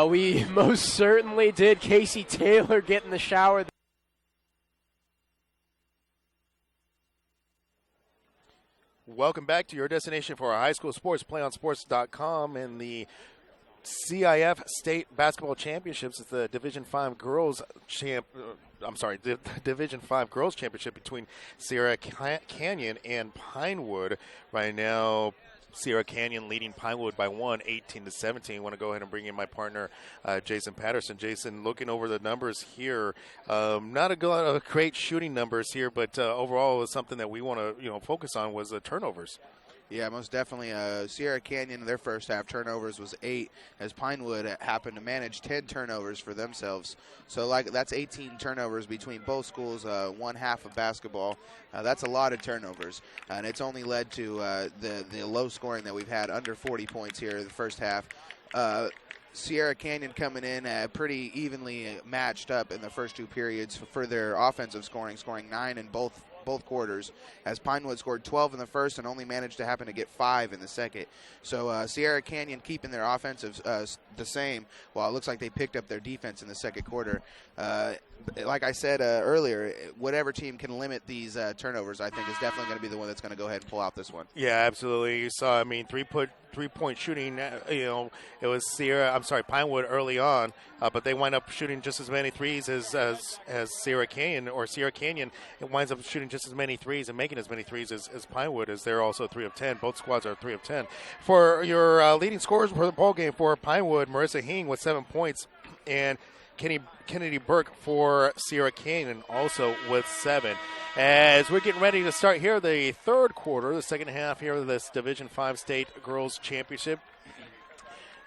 We most certainly did. Casey Taylor get in the shower. Welcome back to your destination for our high school sports, playonsports.com, and the CIF State Basketball Championships. It's the Division 5 Girls Division 5 Girls Championship between Sierra Canyon and Pinewood. Right now, Sierra Canyon leading Pinewood by 18-17. I want to go ahead and bring in my partner, Jason Patterson. Jason, looking over the numbers here, not a lot of great shooting numbers here, but overall, it was something that we want to focus on was the turnovers. Yeah, most definitely. Sierra Canyon, their first half turnovers was 8, as Pinewood happened to manage 10 turnovers for themselves. So that's 18 turnovers between both schools, one half of basketball. That's a lot of turnovers, and it's only led to the low scoring that we've had, under 40 points here in the first half. Sierra Canyon coming in pretty evenly matched up in the first 2 periods for their offensive scoring 9 in both quarters, as Pinewood scored 12 in the first and only managed to happen to get 5 in the second. So Sierra Canyon keeping their offensive the same, while it looks like they picked up their defense in the second quarter. Like I said earlier, whatever team can limit these turnovers, I think is definitely going to be the one that's going to go ahead and pull out this one. Yeah, absolutely. You saw, three-point shooting, it was Pinewood early on, but they wind up shooting just as many threes as Sierra Canyon, or Sierra Canyon. It winds up shooting just as many threes and making as many threes as Pinewood, as they're also 3 of 10. Both squads are 3 of 10. For your leading scorers for the ball game for Pinewood, Marissa Hing with 7 points, and Kennedy Burke for Sierra Canyon also with 7. As we're getting ready to start here the third quarter, the second half here of this Division 5 State Girls Championship.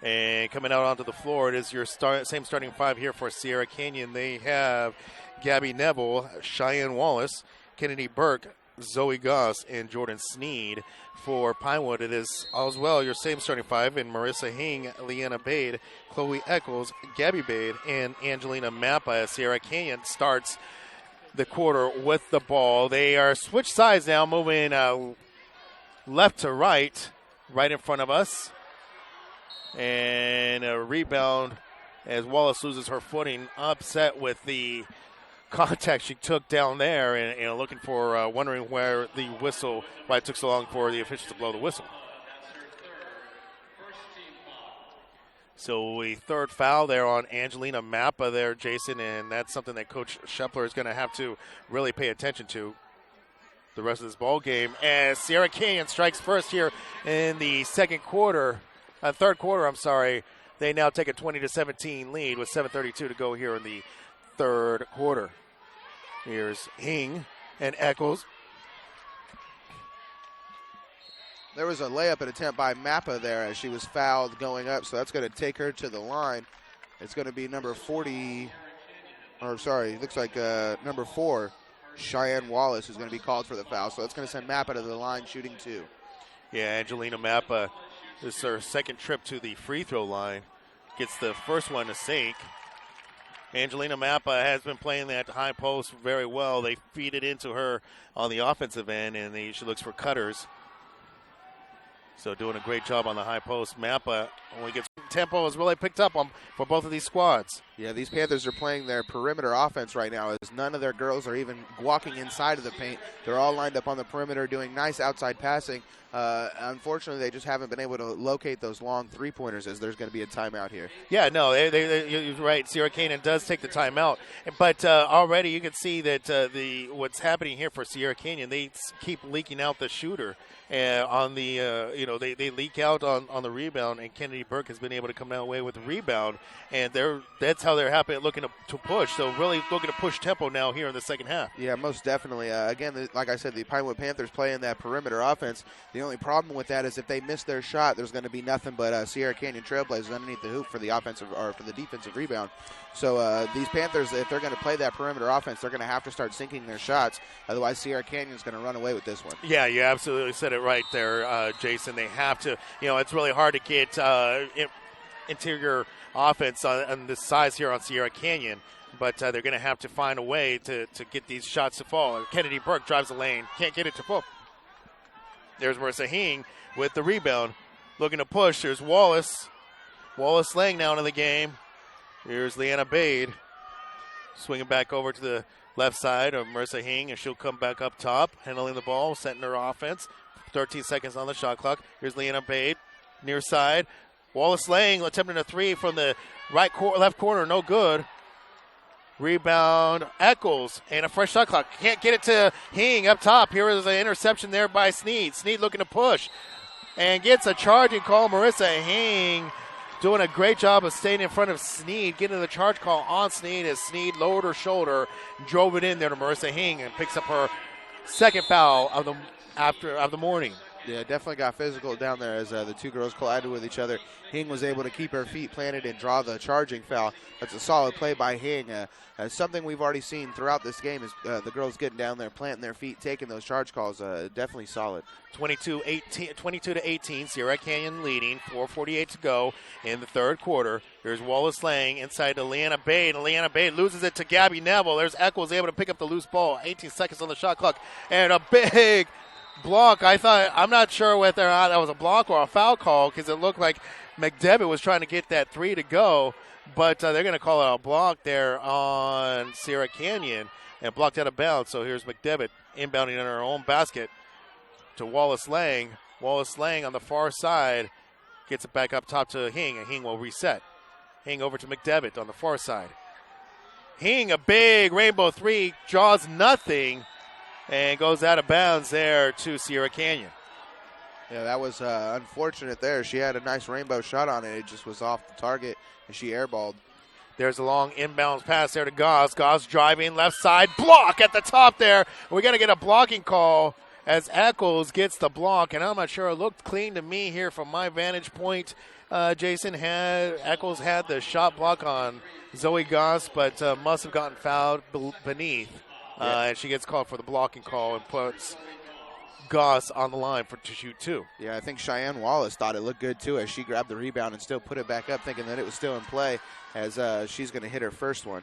And coming out onto the floor, it is your same starting 5 here for Sierra Canyon. They have Gabby Neville, Cheyenne Wallace, Kennedy Burke, Zoe Goss, and Jordan Sneed. For Pinewood, it is as well your same starting 5 in Marissa Hing, Leanna Bade, Chloe Eccles, Gabby Bade, and Angelina Mappa, as Sierra Canyon starts the quarter with the ball. They are switched sides now, moving left to right in front of us. And a rebound as Wallace loses her footing, upset with the contact she took down there, and looking for, wondering why it took so long for the officials to blow the whistle. So a third foul there on Angelina Mappa there, Jason, and that's something that Coach Schepler is going to have to really pay attention to the rest of this ball game. As Sierra Canyon strikes first here in the third quarter, they now take a 20-17 lead with 7:32 to go here in the third quarter. Here's Hing and Eccles. There was a layup attempt by Mappa there as she was fouled going up, so that's going to take her to the line. It's going to be number 4, Cheyenne Wallace, who's going to be called for the foul. So that's going to send Mappa to the line shooting 2. Yeah, Angelina Mappa, this is her second trip to the free throw line. Gets the first one to sink. Angelina Mappa has been playing that high post very well. They feed it into her on the offensive end, and she looks for cutters. So doing a great job on the high post. Mappa only gets tempo is really picked up for both of these squads. Yeah, these Panthers are playing their perimeter offense right now as none of their girls are even walking inside of the paint. They're all lined up on the perimeter doing nice outside passing. Unfortunately, they just haven't been able to locate those long three-pointers as there's going to be a timeout here. Yeah, no, you're right. Sierra Canyon does take the timeout. But already you can see that what's happening here for Sierra Canyon, they keep leaking out the shooter. On the, they leak out on the rebound, and Kennedy Burke has been able to come away with the rebound, and that's how they're happy looking to push. So really looking to push tempo now here in the second half. Yeah, most definitely. Again, like I said, the Pinewood Panthers playing that perimeter offense. The only problem with that is if they miss their shot, there's going to be nothing but Sierra Canyon Trailblazers underneath the hoop for the offensive or for the defensive rebound. So these Panthers, if they're going to play that perimeter offense, they're going to have to start sinking their shots. Otherwise, Sierra Canyon's going to run away with this one. Yeah, you absolutely said it right there, Jason. They have to, it's really hard to get interior offense on this size here on Sierra Canyon, but they're going to have to find a way to get these shots to fall. Kennedy Burke drives the lane, can't get it to fall. There's Marissa Hing with the rebound, looking to push. There's Wallace. Wallace laying down in the game. Here's Leanna Bade swinging back over to the left side of Marissa Hing, and she'll come back up top, handling the ball, setting her offense. 13 seconds on the shot clock. Here's Leanna Bade, near side. Wallace laying, attempting a three from the left corner, no good. Rebound, Eccles, and a fresh shot clock. Can't get it to Hing up top. Here is an interception there by Sneed. Sneed looking to push and gets a charging call. Marissa Hing doing a great job of staying in front of Sneed, getting the charge call on Sneed as Sneed lowered her shoulder, drove it in there to Marissa Hing, and picks up her second foul of the morning. Yeah, definitely got physical down there as the two girls collided with each other. Hing was able to keep her feet planted and draw the charging foul. That's a solid play by Hing. Something we've already seen throughout this game is the girls getting down there, planting their feet, taking those charge calls. Definitely solid. 22-18, Sierra Canyon leading, 4:48 to go in the third quarter. There's Wallace Lang inside to Leanna Bade, and Leanna Bade loses it to Gabby Neville. There's Eccles able to pick up the loose ball. 18 seconds on the shot clock, and a big block. I'm not sure whether or not that was a block or a foul call because it looked like McDevitt was trying to get that three to go, but they're going to call it a block there on Sierra Canyon and blocked out of bounds. So here's McDevitt inbounding in her own basket to Wallace Lang. Wallace Lang on the far side gets it back up top to Hing, and Hing will reset. Hing over to McDevitt on the far side. Hing, a big rainbow three, draws nothing, and goes out of bounds there to Sierra Canyon. Yeah, that was unfortunate there. She had a nice rainbow shot on it. It just was off the target, and she airballed. There's a long inbounds pass there to Goss. Goss driving left side. Block at the top there. We got to get a blocking call as Eccles gets the block, and I'm not sure. It looked clean to me here from my vantage point. Jason Eccles had the shot block on Zoe Goss, but must have gotten fouled beneath. And she gets called for the blocking call and puts Goss on the line to shoot two. Yeah, I think Cheyenne Wallace thought it looked good too as she grabbed the rebound and still put it back up, thinking that it was still in play as she's going to hit her first one.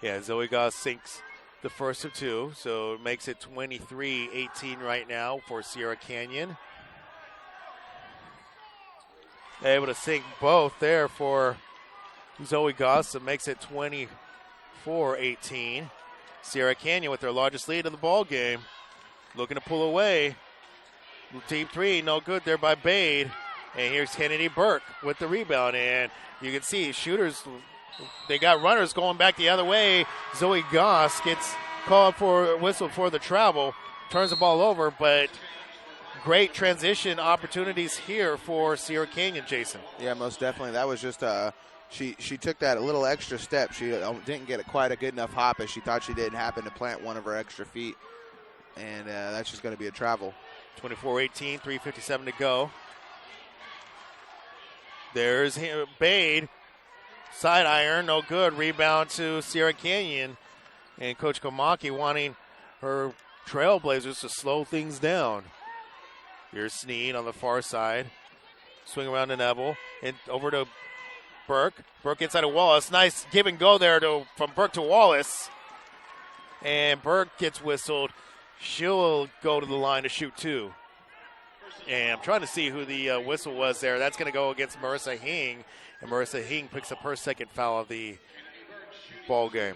Yeah, Zoe Goss sinks the first of two, so it makes it 23-18 right now for Sierra Canyon. Able to sink both there for Zoe Goss, so it makes it 24-18. Sierra Canyon with their largest lead of the ball game. Looking to pull away. Deep three, no good there by Bade. And here's Kennedy Burke with the rebound. And you can see shooters, they got runners going back the other way. Zoe Goss gets called for a whistle for the travel, turns the ball over, but great transition opportunities here for Sierra Canyon, Jason. Yeah, most definitely. That was just she took that a little extra step. She didn't get quite a good enough hop as she thought she did and happened to plant one of her extra feet. And that's just going to be a travel. 24-18, 3:57 to go. There's Bade. Side iron, no good. Rebound to Sierra Canyon. And Coach Kamaki wanting her Trailblazers to slow things down. Here's Sneed on the far side. Swing around to Neville. And over to Burke. Burke inside of Wallace. Nice give and go there from Burke to Wallace. And Burke gets whistled. She'll go to the line to shoot two. And I'm trying to see who the whistle was there. That's going to go against Marissa Hing. And Marissa Hing picks up her second foul of the ball game.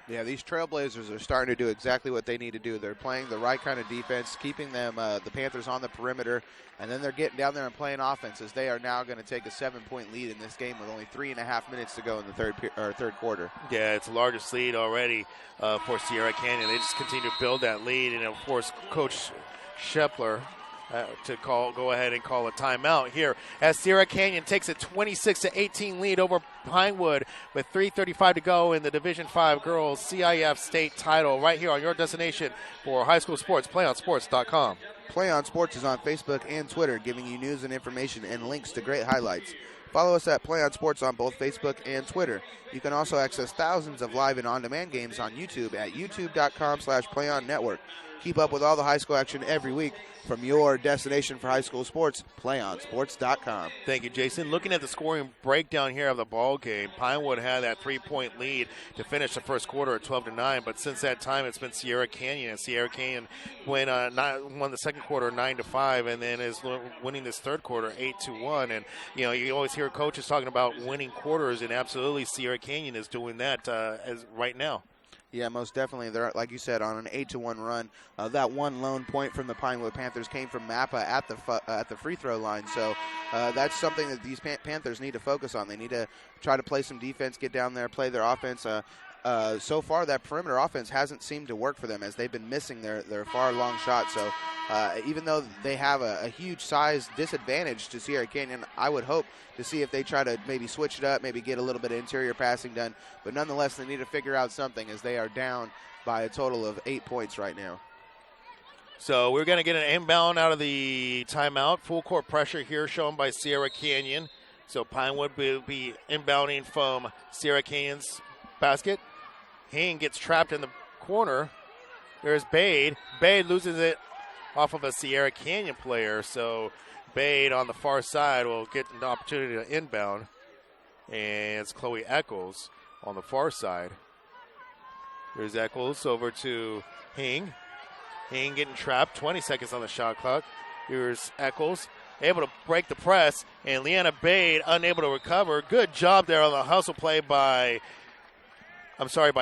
Yeah, these Trailblazers are starting to do exactly what they need to do. They're playing the right kind of defense, keeping them the Panthers on the perimeter, and then they're getting down there and playing offense as they are now going to take a 7-point lead in this game with only 3.5 minutes to go in the third quarter. Yeah, it's the largest lead already for Sierra Canyon. They just continue to build that lead, and of course, Coach Shepler to go ahead and call a timeout here as Sierra Canyon takes a 26-18 lead over Pinewood with 3:35 to go in the Division V Girls CIF State title right here on your destination for high school sports, playonsports.com. Play On Sports is on Facebook and Twitter, giving you news and information and links to great highlights. Follow us at Play On Sports on both Facebook and Twitter. You can also access thousands of live and on-demand games on YouTube at youtube.com/PlayOnNetwork. Keep up with all the high school action every week from your destination for high school sports, playonsports.com. Thank you, Jason. Looking at the scoring breakdown here of the ball game, Pinewood had that 3-point lead to finish the first quarter at 12-9, but since that time it's been Sierra Canyon, and Sierra Canyon won the second quarter 9-5, and then is winning this third quarter 8-1. And you always hear coaches talking about winning quarters, and absolutely Sierra Canyon is doing that as right now. Yeah, most definitely. They're, like you said, on an 8-1 run. That one lone point from the Pinewood Panthers came from Mappa at the free throw line. So that's something that these Panthers need to focus on. They need to try to play some defense, get down there, play their offense. So far, that perimeter offense hasn't seemed to work for them as they've been missing their far long shots. So even though they have a huge size disadvantage to Sierra Canyon, I would hope to see if they try to maybe switch it up, maybe get a little bit of interior passing done. But nonetheless, they need to figure out something as they are down by a total of 8 points right now. So we're going to get an inbound out of the timeout. Full court pressure here shown by Sierra Canyon. So Pinewood will be inbounding from Sierra Canyon's basket. Hing gets trapped in the corner. There's Bade. Bade loses it off of a Sierra Canyon player. So Bade on the far side will get an opportunity to inbound. And it's Chloe Eccles on the far side. There's Eccles over to Hing. Hing getting trapped. 20 seconds on the shot clock. Here's Eccles able to break the press. And Leanna Bade unable to recover. Good job there on the hustle play by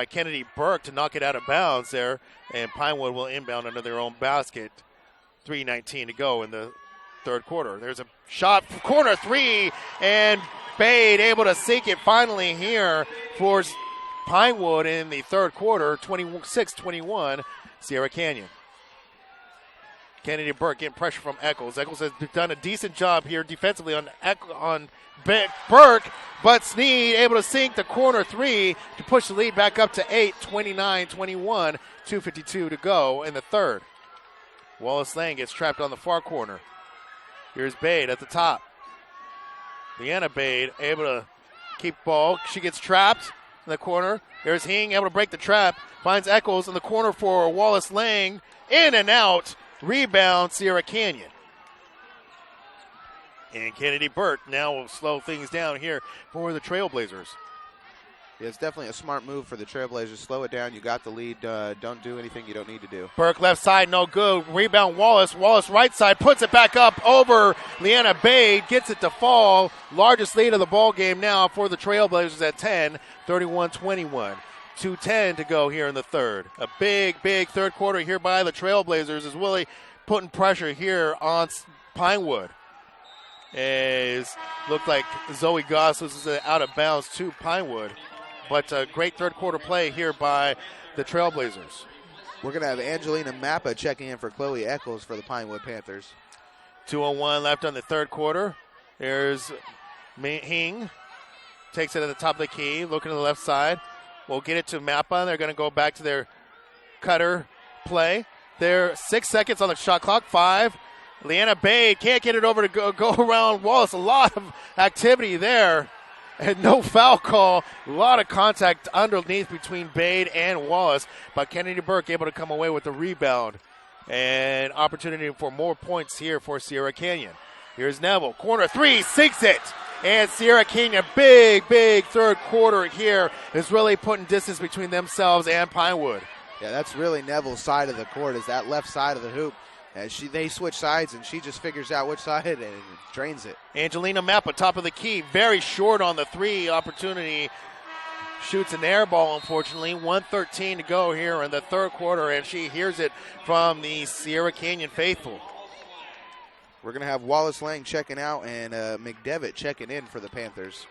Kennedy Burke to knock it out of bounds there. And Pinewood will inbound under their own basket. 3:19 to go in the third quarter. There's a shot, corner three, and Bade able to sink it finally here for Pinewood in the third quarter. 26-21, Sierra Canyon. Kennedy Burke getting pressure from Eccles. Eccles has done a decent job here defensively on Burke, but Sneed able to sink the corner three to push the lead back up to 8, 29-21, 2:52 to go in the third. Wallace Lang gets trapped on the far corner. Here's Bade at the top. Leanna Bade able to keep ball. She gets trapped in the corner. There's Hing able to break the trap. Finds Eccles in the corner for Wallace Lang. In and out. Rebound, Sierra Canyon. And Kennedy Burke now will slow things down here for the Trailblazers. Yeah, it's definitely a smart move for the Trailblazers. Slow it down. You got the lead. Don't do anything you don't need to do. Burke left side, no good. Rebound Wallace. Wallace right side, puts it back up over Leanna Bade. Gets it to fall. Largest lead of the ball game now for the Trailblazers at 10, 31-21. 2:10 to go here in the third. A big third quarter here by the Trailblazers as Willie putting pressure here on Pinewood. Looked like Zoe Goss was out of bounds to Pinewood. But a great third quarter play here by the Trailblazers. We're going to have Angelina Mappa checking in for Chloe Eccles for the Pinewood Panthers. 2:01 left on the third quarter. There's Hing. Takes it at the top of the key, looking to the left side. We'll get it to Mappa. They're going to go back to their cutter play. They're 6 seconds on the shot clock. 5. Leanna Bade can't get it over to go around Wallace. A lot of activity there. And no foul call. A lot of contact underneath between Bade and Wallace. But Kennedy Burke able to come away with the rebound. And opportunity for more points here for Sierra Canyon. Here's Neville. Corner 3. Sinks it. And Sierra Canyon, big third quarter here, is really putting distance between themselves and Pinewood. Yeah, that's really Neville's side of the court, is that left side of the hoop. As they switch sides, and she just figures out which side and drains it. Angelina Mappa, top of the key, very short on the 3 opportunity. Shoots an air ball, unfortunately. 1:13 to go here in the third quarter, and she hears it from the Sierra Canyon faithful. We're going to have Wallace Lang checking out and McDevitt checking in for the Panthers.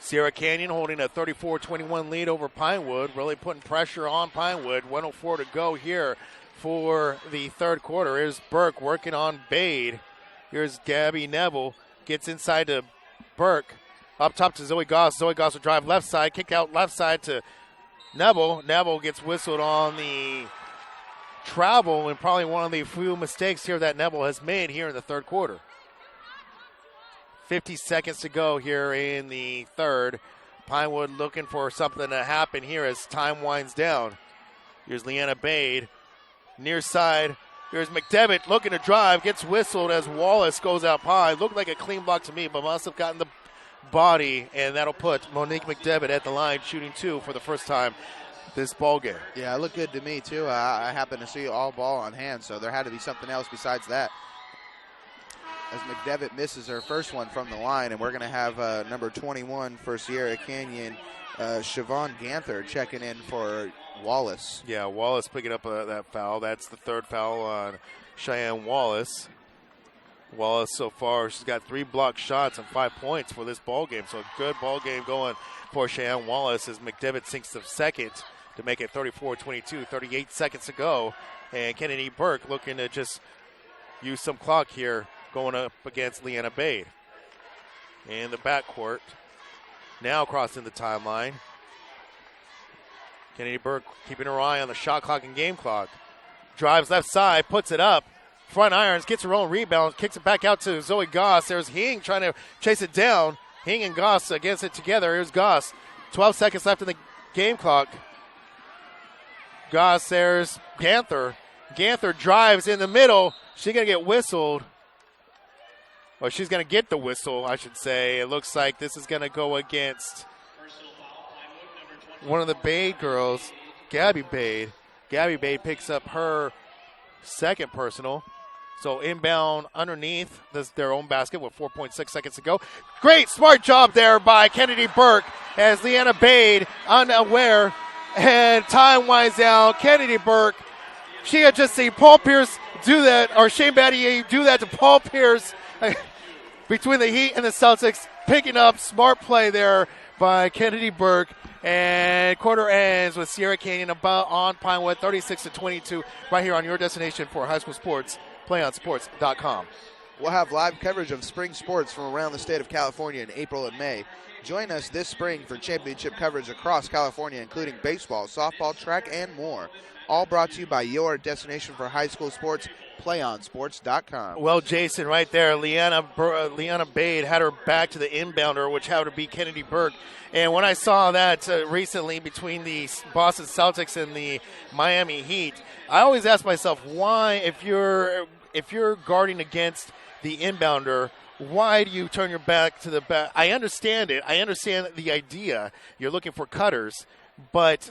Sierra Canyon holding a 34-21 lead over Pinewood, really putting pressure on Pinewood. 1:04 to go here for the third quarter. Here's Burke working on Bade. Here's Gabby Neville. Gets inside to Burke. Up top to Zoe Goss. Zoe Goss will drive left side. Kick out left side to Neville. Neville gets whistled on the travel, and probably one of the few mistakes here that Neville has made here in the third quarter. 50 seconds to go here in the third. Pinewood looking for something to happen here as time winds down. Here's Leanna Bade. Near side. Here's McDevitt looking to drive. Gets whistled as Wallace goes out high. Looked like a clean block to me, but must have gotten the body, and that'll put Monique McDevitt at the line shooting 2 for the first time this ball game. Yeah, it looked good to me, too. I happened to see all ball on hand, so there had to be something else besides that. As McDevitt misses her first one from the line, and we're going to have number 21 for Sierra Canyon, Siobhan Ganther, checking in for Wallace. Yeah, Wallace picking up that foul. That's the third foul on Cheyenne Wallace. Wallace so far, she's got 3 blocked shots and 5 points for this ball game. So a good ball game going for Cheyenne Wallace as McDevitt sinks to second to make it 34-22. 38 seconds to go. And Kennedy Burke looking to just use some clock here going up against Leanna Bade. In the backcourt. Now crossing the timeline. Kennedy Burke keeping her eye on the shot clock and game clock. Drives left side, puts it up. Front irons, gets her own rebound, kicks it back out to Zoe Goss. There's Hing trying to chase it down. Hing and Goss against it together. Here's Goss. 12 seconds left in the game clock. Goss, there's Ganther. Ganther drives in the middle. She's going to get whistled. Or she's going to get the whistle, I should say. It looks like this is going to go against one of the Bade girls, Gabby Bade. Gabby Bade picks up her second personal. So inbound underneath their own basket with 4.6 seconds to go. Great, smart job there by Kennedy Burke as Leanna Bade unaware. And time winds down. Kennedy Burke, she had just seen Paul Pierce do that, or Shane Battier do that to Paul Pierce between the Heat and the Celtics. Picking up, smart play there by Kennedy Burke. And quarter ends with Sierra Canyon about on Pinewood, 36-22, right here on your destination for high school sports, playonsports.com. We'll have live coverage of spring sports from around the state of California in April and May. Join us this spring for championship coverage across California, including baseball, softball, track, and more. All brought to you by your destination for high school sports, playonsports.com. Well, Jason, right there, Leanna Bade had her back to the inbounder, which had to be Kennedy Burke. And when I saw that recently between the Boston Celtics and the Miami Heat, I always ask myself, why, if you're guarding against the inbounder, why do you turn your back to the back? I understand it. I understand the idea. You're looking for cutters, but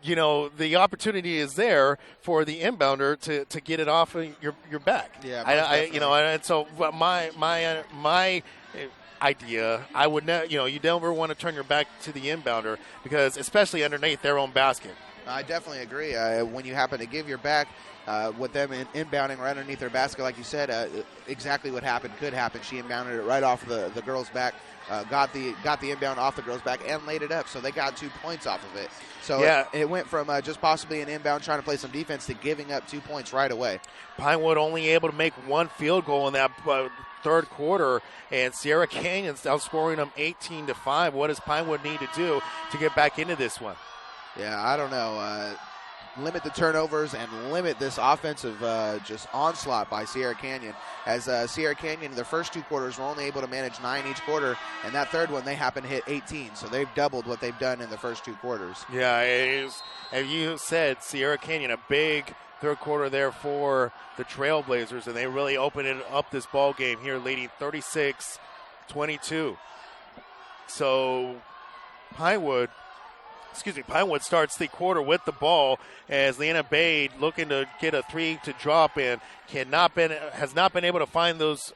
the opportunity is there for the inbounder to get it off of your back. Yeah, and so my idea, you never want to turn your back to the inbounder because especially underneath their own basket. I definitely agree. When you happen to give your back with them inbounding right underneath their basket, like you said, exactly what happened could happen. She inbounded it right off the girl's back, got the inbound off the girl's back, and laid it up. So they got 2 points off of it. So yeah. it went from just possibly an inbound trying to play some defense to giving up 2 points right away. Pinewood only able to make one field goal in that third quarter, and Sierra Canyon's outscoring them 18-5. What does Pinewood need to do to get back into this one? Yeah, I don't know. Limit the turnovers and limit this offensive just onslaught by Sierra Canyon. As Sierra Canyon in their first 2 quarters were only able to manage 9 each quarter, and that third one they happen to hit 18. So they've doubled what they've done in the first 2 quarters. Yeah, it is, as you said, Sierra Canyon, a big third quarter there for the Trailblazers, and they really opened it up this ball game here, leading 36-22. So Pinewood starts the quarter with the ball as Leanna Bade looking to get a 3 to drop and has not been able to find those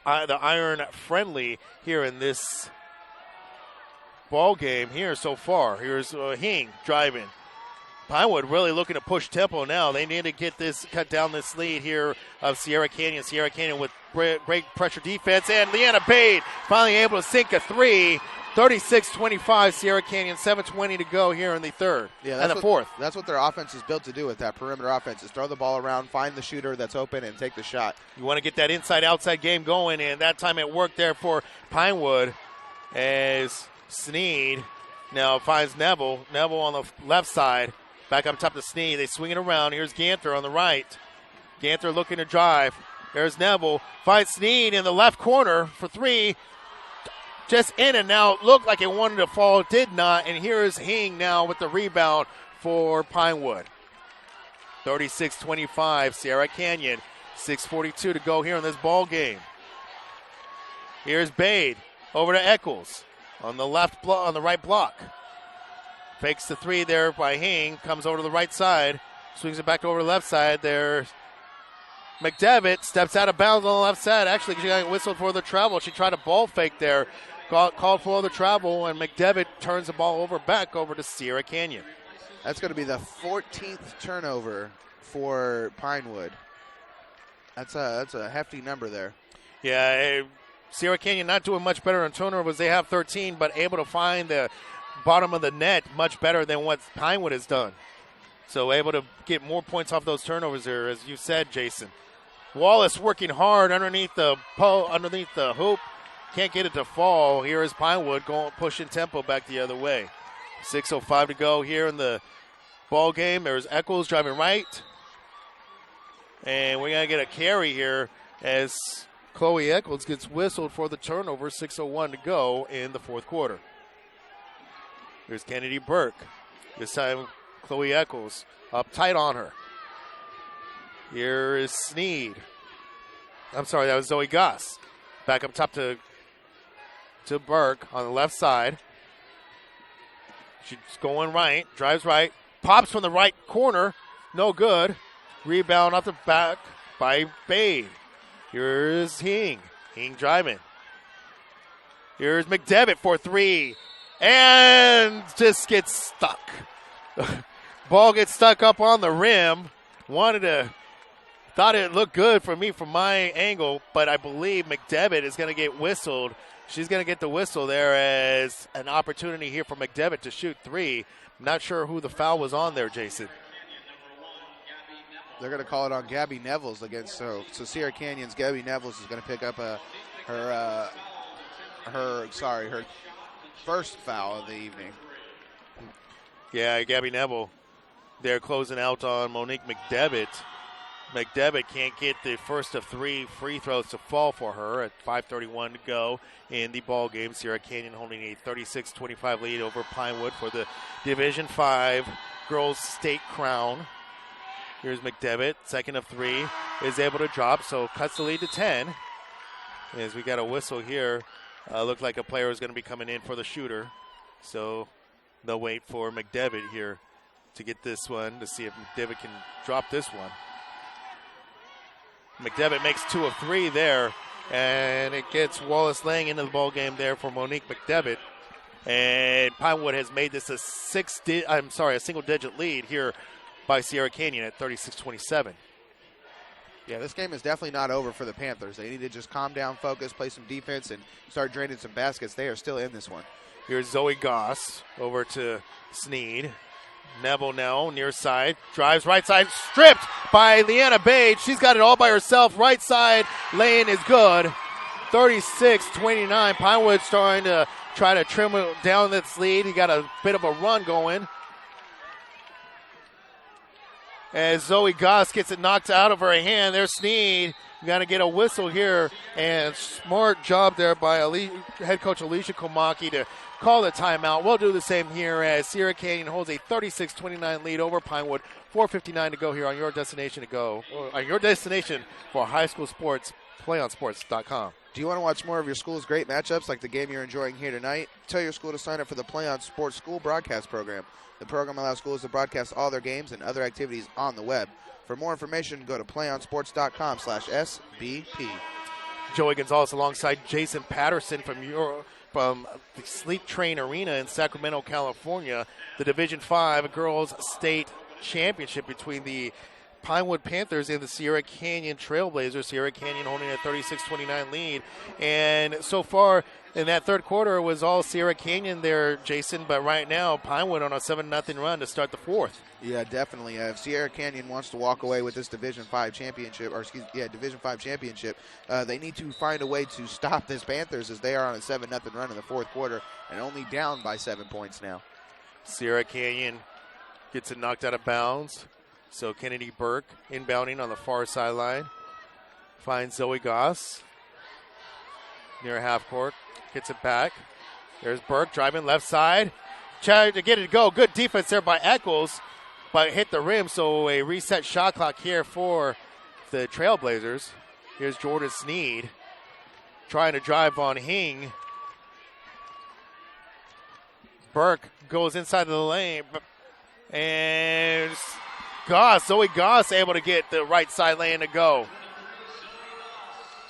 the iron friendly here in this ball game here so far. Here's Hing driving. Pinewood really looking to push tempo now. They need to cut down this lead here of Sierra Canyon. Sierra Canyon with great pressure defense, and Leanna Bade finally able to sink a 3. 36-25, Sierra Canyon, 7:20 to go here in the third and the fourth. That's what their offense is built to do with that perimeter offense, is throw the ball around, find the shooter that's open, and take the shot. You want to get that inside-outside game going, and that time it worked there for Pinewood as Sneed now finds Neville. Neville on the left side, back up top to Sneed. They swing it around. Here's Ganther on the right. Ganther looking to drive. There's Neville. Finds Sneed in the left corner for 3. Just in and out, looked like it wanted to fall, did not, and here is Hing now with the rebound for Pinewood. 36-25, Sierra Canyon, 6:42 to go here in this ball game. Here's Bade over to Eccles on the on the right block. Fakes the 3 there by Hing, comes over to the right side, swings it back over to the left side. There's McDevitt, steps out of bounds on the left side. Actually, she got whistled for the travel. She tried a ball fake there. Called for the travel, and McDevitt turns the ball back over to Sierra Canyon. That's going to be the 14th turnover for Pinewood. That's a hefty number there. Yeah, Sierra Canyon not doing much better on turnovers. They have 13, but able to find the bottom of the net much better than what Pinewood has done. So able to get more points off those turnovers there, as you said, Jason. Wallace working hard underneath the hoop. Can't get it to fall. Here is Pinewood pushing tempo back the other way. 6:05 to go here in the ball game. There's Eccles driving right. And we're going to get a carry here as Chloe Eccles gets whistled for the turnover. 6:01 to go in the fourth quarter. Here's Kennedy Burke. This time Chloe Eccles up tight on her. Here is Sneed. I'm sorry, that was Zoe Goss. Back up top to Burke on the left side. She's going right, drives right, pops from the right corner, no good. Rebound off the back by Bade. Here's Hing driving. Here's McDevitt for 3, and just gets stuck. Ball gets stuck up on the rim. Thought it looked good for me from my angle, but I believe McDevitt is going to get whistled. She's going to get the whistle there as an opportunity here for McDevitt to shoot 3. Not sure who the foul was on there, Jason. They're going to call it on Gabby Nevels against, so Sierra Canyon's Gabby Nevels is going to pick up her first foul of the evening. Yeah, Gabby Neville there closing out on Monique McDevitt. McDevitt can't get the first of 3 free throws to fall for her at 5:31 to go in the ball game. Sierra Canyon holding a 36-25 lead over Pinewood for the Division 5 girls state crown. Here's McDevitt, second of 3, is able to drop, so cuts the lead to 10. As we got a whistle here, looked like a player is going to be coming in for the shooter. So they'll wait for McDevitt here to get this one to see if McDevitt can drop this one. McDevitt makes 2 of 3 there, and it gets Wallace laying into the ball game there for Monique McDevitt. And Pinewood has made this a single-digit lead here by Sierra Canyon at 36-27. Yeah, this game is definitely not over for the Panthers. They need to just calm down, focus, play some defense, and start draining some baskets. They are still in this one. Here's Zoe Goss over to Sneed. Neville now, near side, drives right side, stripped by Leanna Bade. She's got it all by herself. Right side lane is good. 36-29. Pinewood starting to try to trim down this lead. He got a bit of a run going. As Zoe Goss gets it knocked out of her hand, there's Sneed. Got to get a whistle here, and smart job there by head coach Alicia Komaki to call the timeout. We'll do the same here as Sierra Canyon holds a 36-29 lead over Pinewood. 4:59 to go here on your destination for high school sports. PlayOnSports.com. Do you want to watch more of your school's great matchups like the game you're enjoying here tonight? Tell your school to sign up for the Play On Sports School Broadcast Program. The program allows schools to broadcast all their games and other activities on the web. For more information, go to playonsports.com/SBP. Joey Gonzalez alongside Jason Patterson from the Sleep Train Arena in Sacramento, California. The Division V Girls State Championship between the Pinewood Panthers and the Sierra Canyon Trailblazers. Sierra Canyon holding a 36-29 lead. And so far in that third quarter, it was all Sierra Canyon there, Jason. But right now, Pinewood on a 7-0 run to start the fourth. Yeah, definitely. If Sierra Canyon wants to walk away with this Division V championship, they need to find a way to stop this Panthers as they are on a 7-0 run in the fourth quarter and only down by 7 points now. Sierra Canyon gets it knocked out of bounds. So Kennedy Burke inbounding on the far sideline. Finds Zoe Goss near half court. Gets it back. There's Burke driving left side. Tried to get it to go. Good defense there by Eccles, but hit the rim. So a reset shot clock here for the Trailblazers. Here's Jordan Sneed trying to drive on Hing. Burke goes inside of the lane. And Zoe Goss able to get the right side lane to go.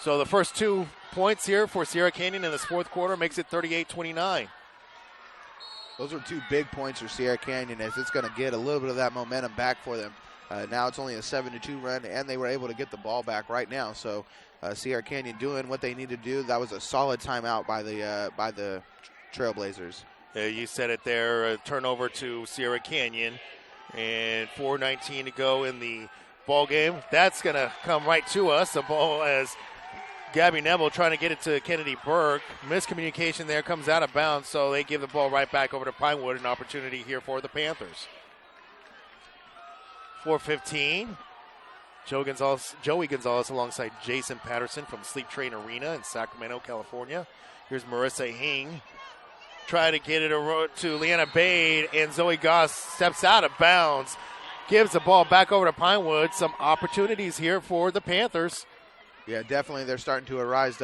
So the first 2 points here for Sierra Canyon in this fourth quarter makes it 38-29. Those are 2 big points for Sierra Canyon as it's going to get a little bit of that momentum back for them. Now it's only a 7-2 run, and they were able to get the ball back right now. So Sierra Canyon doing what they need to do. That was a solid timeout by the Trailblazers. You said it there, a turnover to Sierra Canyon. And 4:19 to go in the ball game. That's going to come right to us. The ball as Gabby Neville trying to get it to Kennedy Burke. Miscommunication there, comes out of bounds, so they give the ball right back over to Pinewood. An opportunity here for the Panthers. 4:15. Joey Gonzalez alongside Jason Patterson from Sleep Train Arena in Sacramento, California. Here's Marissa Hing. Try to get it to Leanna Bade, and Zoe Goss steps out of bounds. Gives the ball back over to Pinewood. Some opportunities here for the Panthers. Yeah, definitely they're starting to arise.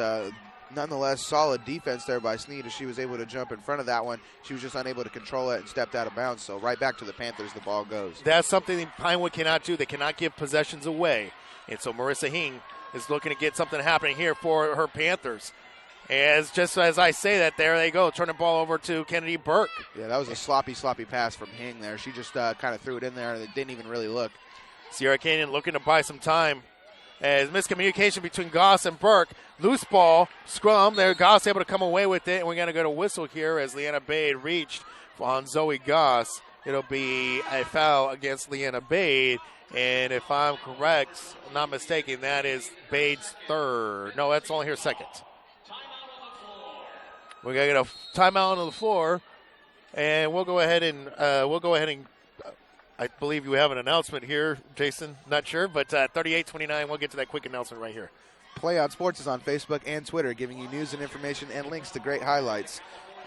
Nonetheless, solid defense there by Sneed as she was able to jump in front of that one. She was just unable to control it and stepped out of bounds. So right back to the Panthers the ball goes. That's something Pinewood cannot do. They cannot give possessions away. And so Marissa Hing is looking to get something happening here for her Panthers. Just as I say that, there they go. Turn the ball over to Kennedy Burke. Yeah, that was a sloppy pass from Hing there. She just kind of threw it in there and didn't even really look. Sierra Canyon looking to buy some time. As miscommunication between Goss and Burke. Loose ball, scrum there. Goss able to come away with it. And we're going to go to whistle here as Leanna Bade reached on Zoe Goss. It'll be a foul against Leanna Bade. And if I'm correct, not mistaken, that is Bade's third. No, that's only her second. We're gonna get a timeout on the floor, and we'll go ahead and I believe you have an announcement here, Jason. Not sure, but 38-29. We'll get to that quick announcement right here. Play On Sports is on Facebook and Twitter, giving you news and information and links to great highlights.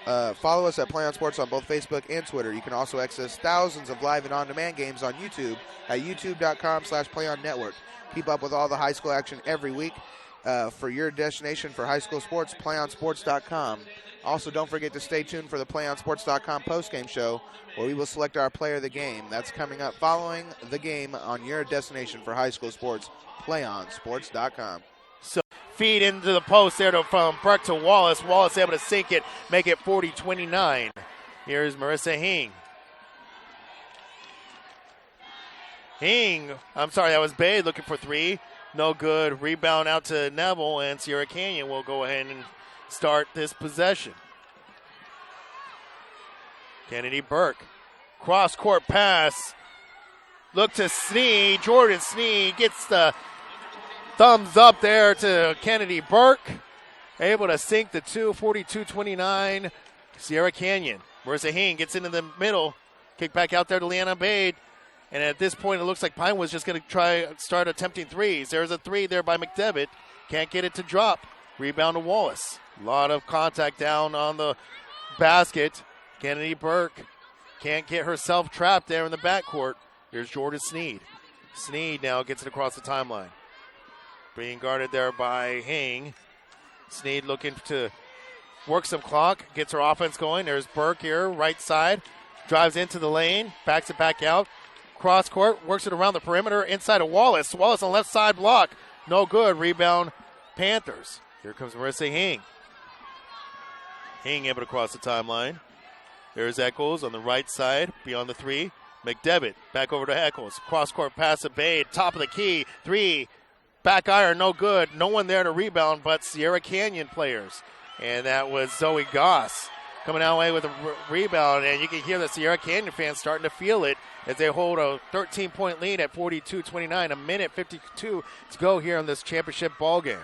Follow us at Play On Sports on both Facebook and Twitter. You can also access thousands of live and on-demand games on YouTube at youtube.com/PlayOnNetwork. Keep up with all the high school action every week. For your destination for high school sports, PlayOnSports.com. Also, don't forget to stay tuned for the PlayOnSports.com postgame show, where we will select our player of the game. That's coming up following the game on your destination for high school sports, PlayOnSports.com. So feed into the post there from Burke to Wallace. Wallace able to sink it, make it 40-29. Here's Marissa Hing. That was Bade looking for three. No good. Rebound out to Neville, and Sierra Canyon will go ahead and start this possession. Kennedy Burke. Cross-court pass. Look to Sneed. Jordan Sneed gets the thumbs up there to Kennedy Burke. Able to sink the 42-29. Sierra Canyon. Marissa Hing gets into the middle. Kick back out there to Leanna Bade. And at this point, it looks like Pinewood's just going to start attempting threes. There's a three there by McDevitt. Can't get it to drop. Rebound to Wallace. A lot of contact down on the basket. Kennedy Burke can't get herself trapped there in the backcourt. Here's Jordan Sneed. Sneed now gets it across the timeline. Being guarded there by Hing. Sneed looking to work some clock. Gets her offense going. There's Burke here, right side. Drives into the lane. Backs it back out. Cross court, works it around the perimeter, inside of Wallace. Wallace on left side block. No good. Rebound, Panthers. Here comes Marissa Hing. Hing able to cross the timeline. There's Eccles on the right side, beyond the three. McDevitt back over to Eccles. Cross court pass to Bade, top of the key. Three, back iron, no good. No one there to rebound but Sierra Canyon players. And that was Zoe Goss coming out away with a rebound, and you can hear the Sierra Canyon fans starting to feel it as they hold a 13-point lead at 42-29, a minute 52 to go here in this championship ball game.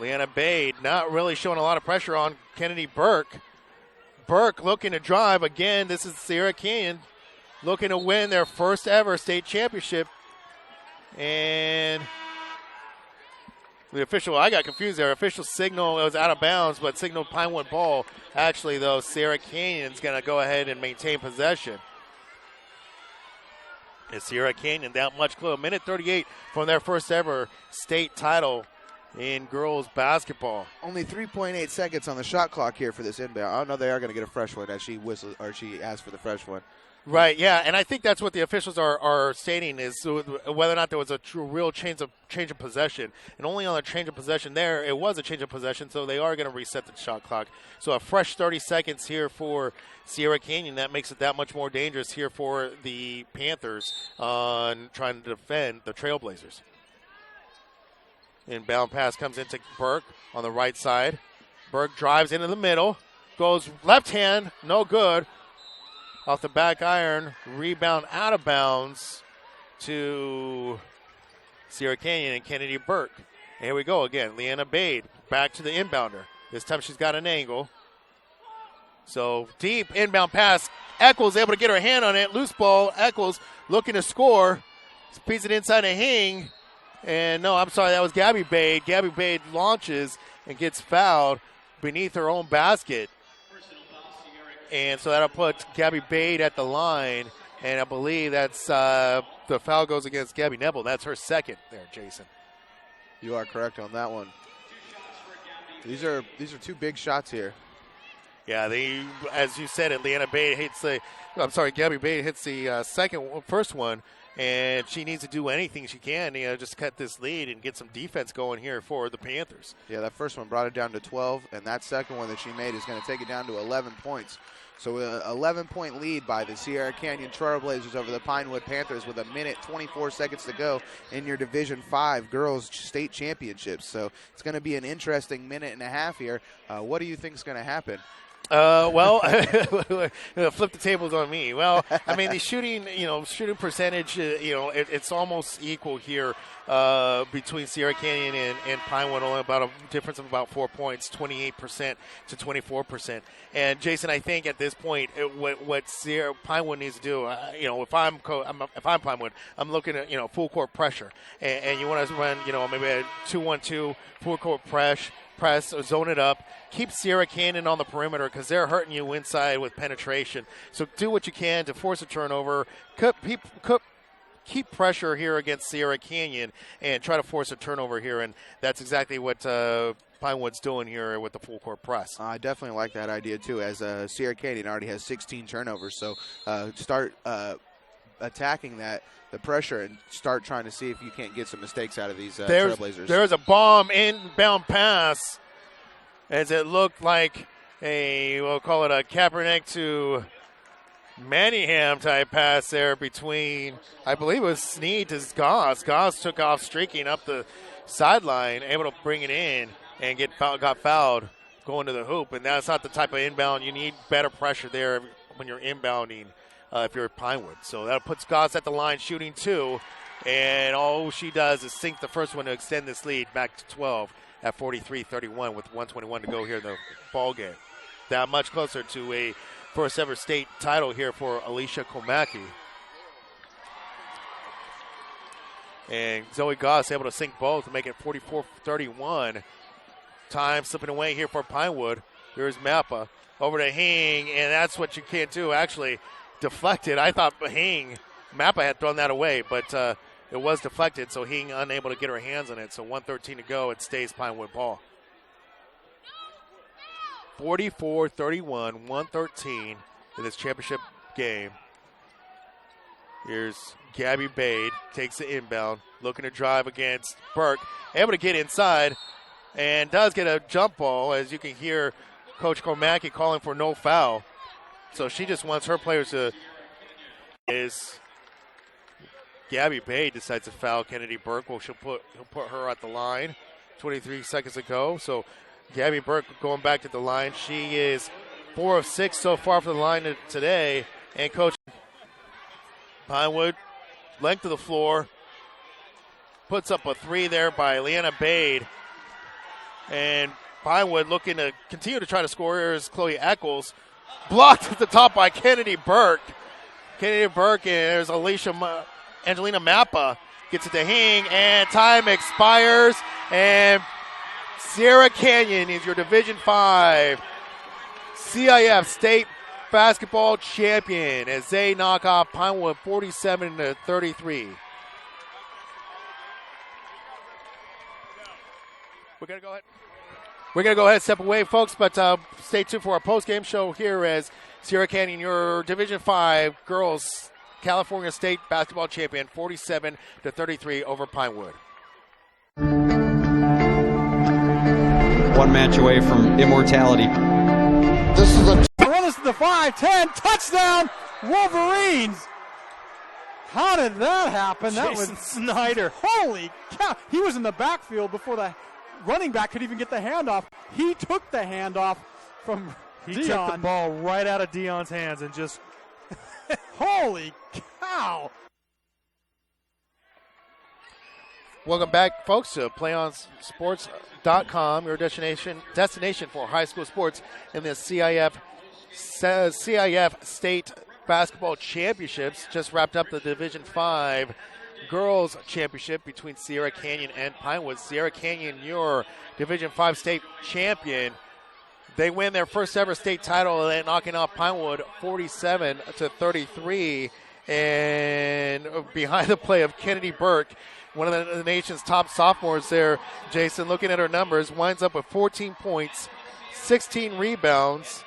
Leanna Bade not really showing a lot of pressure on Kennedy Burke. Burke looking to drive again. This is Sierra Canyon looking to win their first ever state championship. And the official, I got confused there. Official signal, it was out of bounds, but signaled Pinewood ball. Actually, though, Sierra Canyon's going to go ahead and maintain possession. And Sierra Canyon that much closer. Minute 38 from their first ever state title in girls basketball. Only 3.8 seconds on the shot clock here for this inbound. I don't know they are going to get a fresh one as she whistles, or she asked for the fresh one. Right, yeah, and I think that's what the officials are stating is whether or not there was a real change of possession. And only on a change of possession there, it was a change of possession, so they are going to reset the shot clock. So a fresh 30 seconds here for Sierra Canyon. That makes it that much more dangerous here for the Panthers on trying to defend the Trailblazers. Inbound pass comes into Burke on the right side. Burke drives into the middle, goes left hand, no good. Off the back iron, rebound out of bounds to Sierra Canyon and Kennedy Burke. And here we go again. Leanna Bade back to the inbounder. This time she's got an angle. So deep inbound pass. Eccles able to get her hand on it. Loose ball. Eccles looking to score. Feeds it inside of Hing. And no, I'm sorry, that was Gabby Bade. Gabby Bade launches and gets fouled beneath her own basket. And so that'll put Gabby Bade at the line. And I believe that's the foul goes against Gabby Neville. That's her second there, Jason. You are correct on that one. These are two big shots here. Yeah, as you said, Leanna Bade hits Gabby Bade hits the first one. And she needs to do anything she can, just cut this lead and get some defense going here for the Panthers. Yeah, that first one brought it down to 12, and that second one that she made is going to take it down to 11 points. So an 11-point lead by the Sierra Canyon Trailblazers over the Pinewood Panthers with a minute 24 seconds to go in your Division 5 Girls State Championships. So it's going to be an interesting minute and a half here. What do you think is going to happen? Well, flip the tables on me. Well, I mean, the shooting percentage, it's almost equal here between Sierra Canyon and Pinewood, only about a difference of about 4 points, 28% to 24%. And Jason, I think at this point, what Pinewood needs to do, if I'm Pinewood, I'm looking at full court pressure, and you want to run maybe a 2-1-2 full court press, zone it up, keep Sierra Canyon on the perimeter because they're hurting you inside with penetration. So do what you can to force a turnover, keep pressure here against Sierra Canyon, and try to force a turnover here. And that's exactly what Pinewood's doing here with the full court press. I definitely like that idea too, as Sierra Canyon already has 16 turnovers. So start attacking the pressure and start trying to see if you can't get some mistakes out of these Trailblazers. There's a bomb inbound pass as it looked like we'll call it a Kaepernick to Manningham type pass there between, I believe it was Snead to Goss. Goss took off streaking up the sideline, able to bring it in and got fouled going to the hoop. And that's not the type of inbound. You need better pressure there when you're inbounding if you're at Pinewood. So that puts Goss at the line shooting 2. And all she does is sink the first one to extend this lead back to 12 at 43-31 with 1:21 to go here in the ball game. That much closer to a first ever state title here for Alicia Komaki. And Zoe Goss able to sink both to make it 44-31. Time slipping away here for Pinewood. Here's Mappa over to Hing, and that's what you can't do. Actually, deflected. I thought Mappa had thrown that away, but it was deflected, so Hing unable to get her hands on it. So 1:13 to go. It stays Pinewood ball. 44-31, 1:13 in this championship game. Here's Gabby Bade, takes the inbound, looking to drive against Burke. Able to get inside and does get a jump ball, as you can hear Coach Komaki calling for no foul. So she just wants her players to. Gabby Bade decides to foul Kennedy Burke. Well, he'll put her at the line. 23 seconds to go. So Gabby Burke going back to the line. She is 4 of 6 so far from the line today. And Coach Pinewood, length of the floor, puts up a 3 there by Leanna Bade. And Pinewood looking to continue to try to score. Here's Chloe Eccles. Blocked at the top by Kennedy Burke. Kennedy Burke, and there's Angelina Mappa. Gets it to Hing, and time expires. And Sierra Canyon is your Division 5 CIF State Basketball Champion as they knock off Pinewood 47-33. We're going to go ahead and step away, folks, but stay tuned for our post-game show here as Sierra Canyon, your Division 5 girls California State Basketball Champion, 47-33 over Pinewood. One match away from immortality. This is a run this to the 5-10 touchdown Wolverines. How did that happen? That Jason was Snyder. Holy cow! He was in the backfield before the running back could even get the handoff. He took the handoff from He Dion. took the ball right out of Dion's hands and just. Holy cow! Welcome back, folks, to PlayOnSports.com, your destination for high school sports in the CIF State Basketball Championships. Just wrapped up the Division 5 Girls Championship between Sierra Canyon and Pinewood. Sierra Canyon, your Division 5 State Champion. They win their first ever state title and knocking off Pinewood 47-33. And behind the play of Kennedy Burke, one of the nation's top sophomores there, Jason, looking at her numbers, winds up with 14 points, 16 rebounds,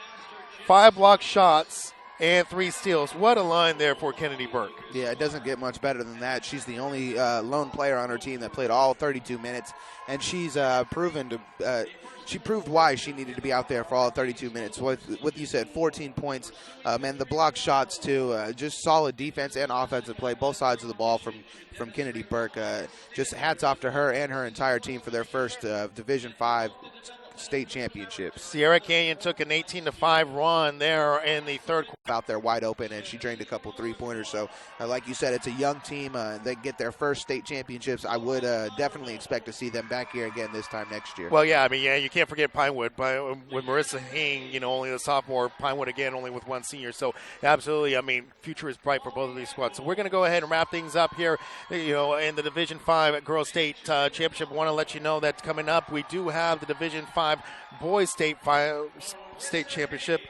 5 block shots, and 3 steals. What a line there for Kennedy Burke. Yeah, it doesn't get much better than that. She's the only lone player on her team that played all 32 minutes, and she's she proved why she needed to be out there for all 32 minutes. What you said, 14 points, and the block shots too. Just solid defense and offensive play, both sides of the ball from Kennedy Burke. Just hats off to her and her entire team for their first Division 5 state championships. Sierra Canyon took an 18-5 run there in the third quarter. Out there wide open, and she drained a couple three-pointers. So, like you said, it's a young team. They get their first state championships. I would definitely expect to see them back here again this time next year. Well, yeah, I mean, you can't forget Pinewood. With Marissa Hing, only a sophomore. Pinewood, again, only with one senior. So, absolutely, I mean, future is bright for both of these squads. So, we're going to go ahead and wrap things up here, in the Division 5 Girls State Championship. I want to let you know that coming up, we do have the Division 5 Boys State Championship.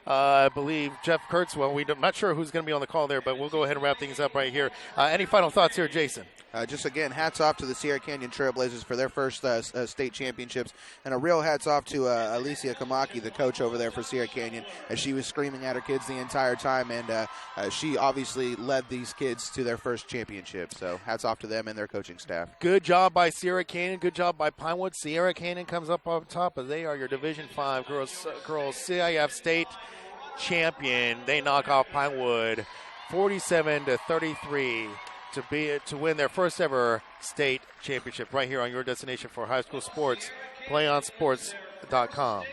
I believe Jeff Kurtzwell. I'm not sure who's going to be on the call there, but we'll go ahead and wrap things up right here. Any final thoughts here, Jason? just again, hats off to the Sierra Canyon Trailblazers for their first state championships, and a real hats off to Alicia Kamaki, the coach over there for Sierra Canyon, as she was screaming at her kids the entire time, and she obviously led these kids to their first championship. So hats off to them and their coaching staff. Good job by Sierra Canyon. Good job by Pinewood. Sierra Canyon comes up on top, but they are your Division 5 girls CIF state champion. They knock off Pinewood 47-33 to win their first ever state championship right here on your destination for high school sports, playonsports.com.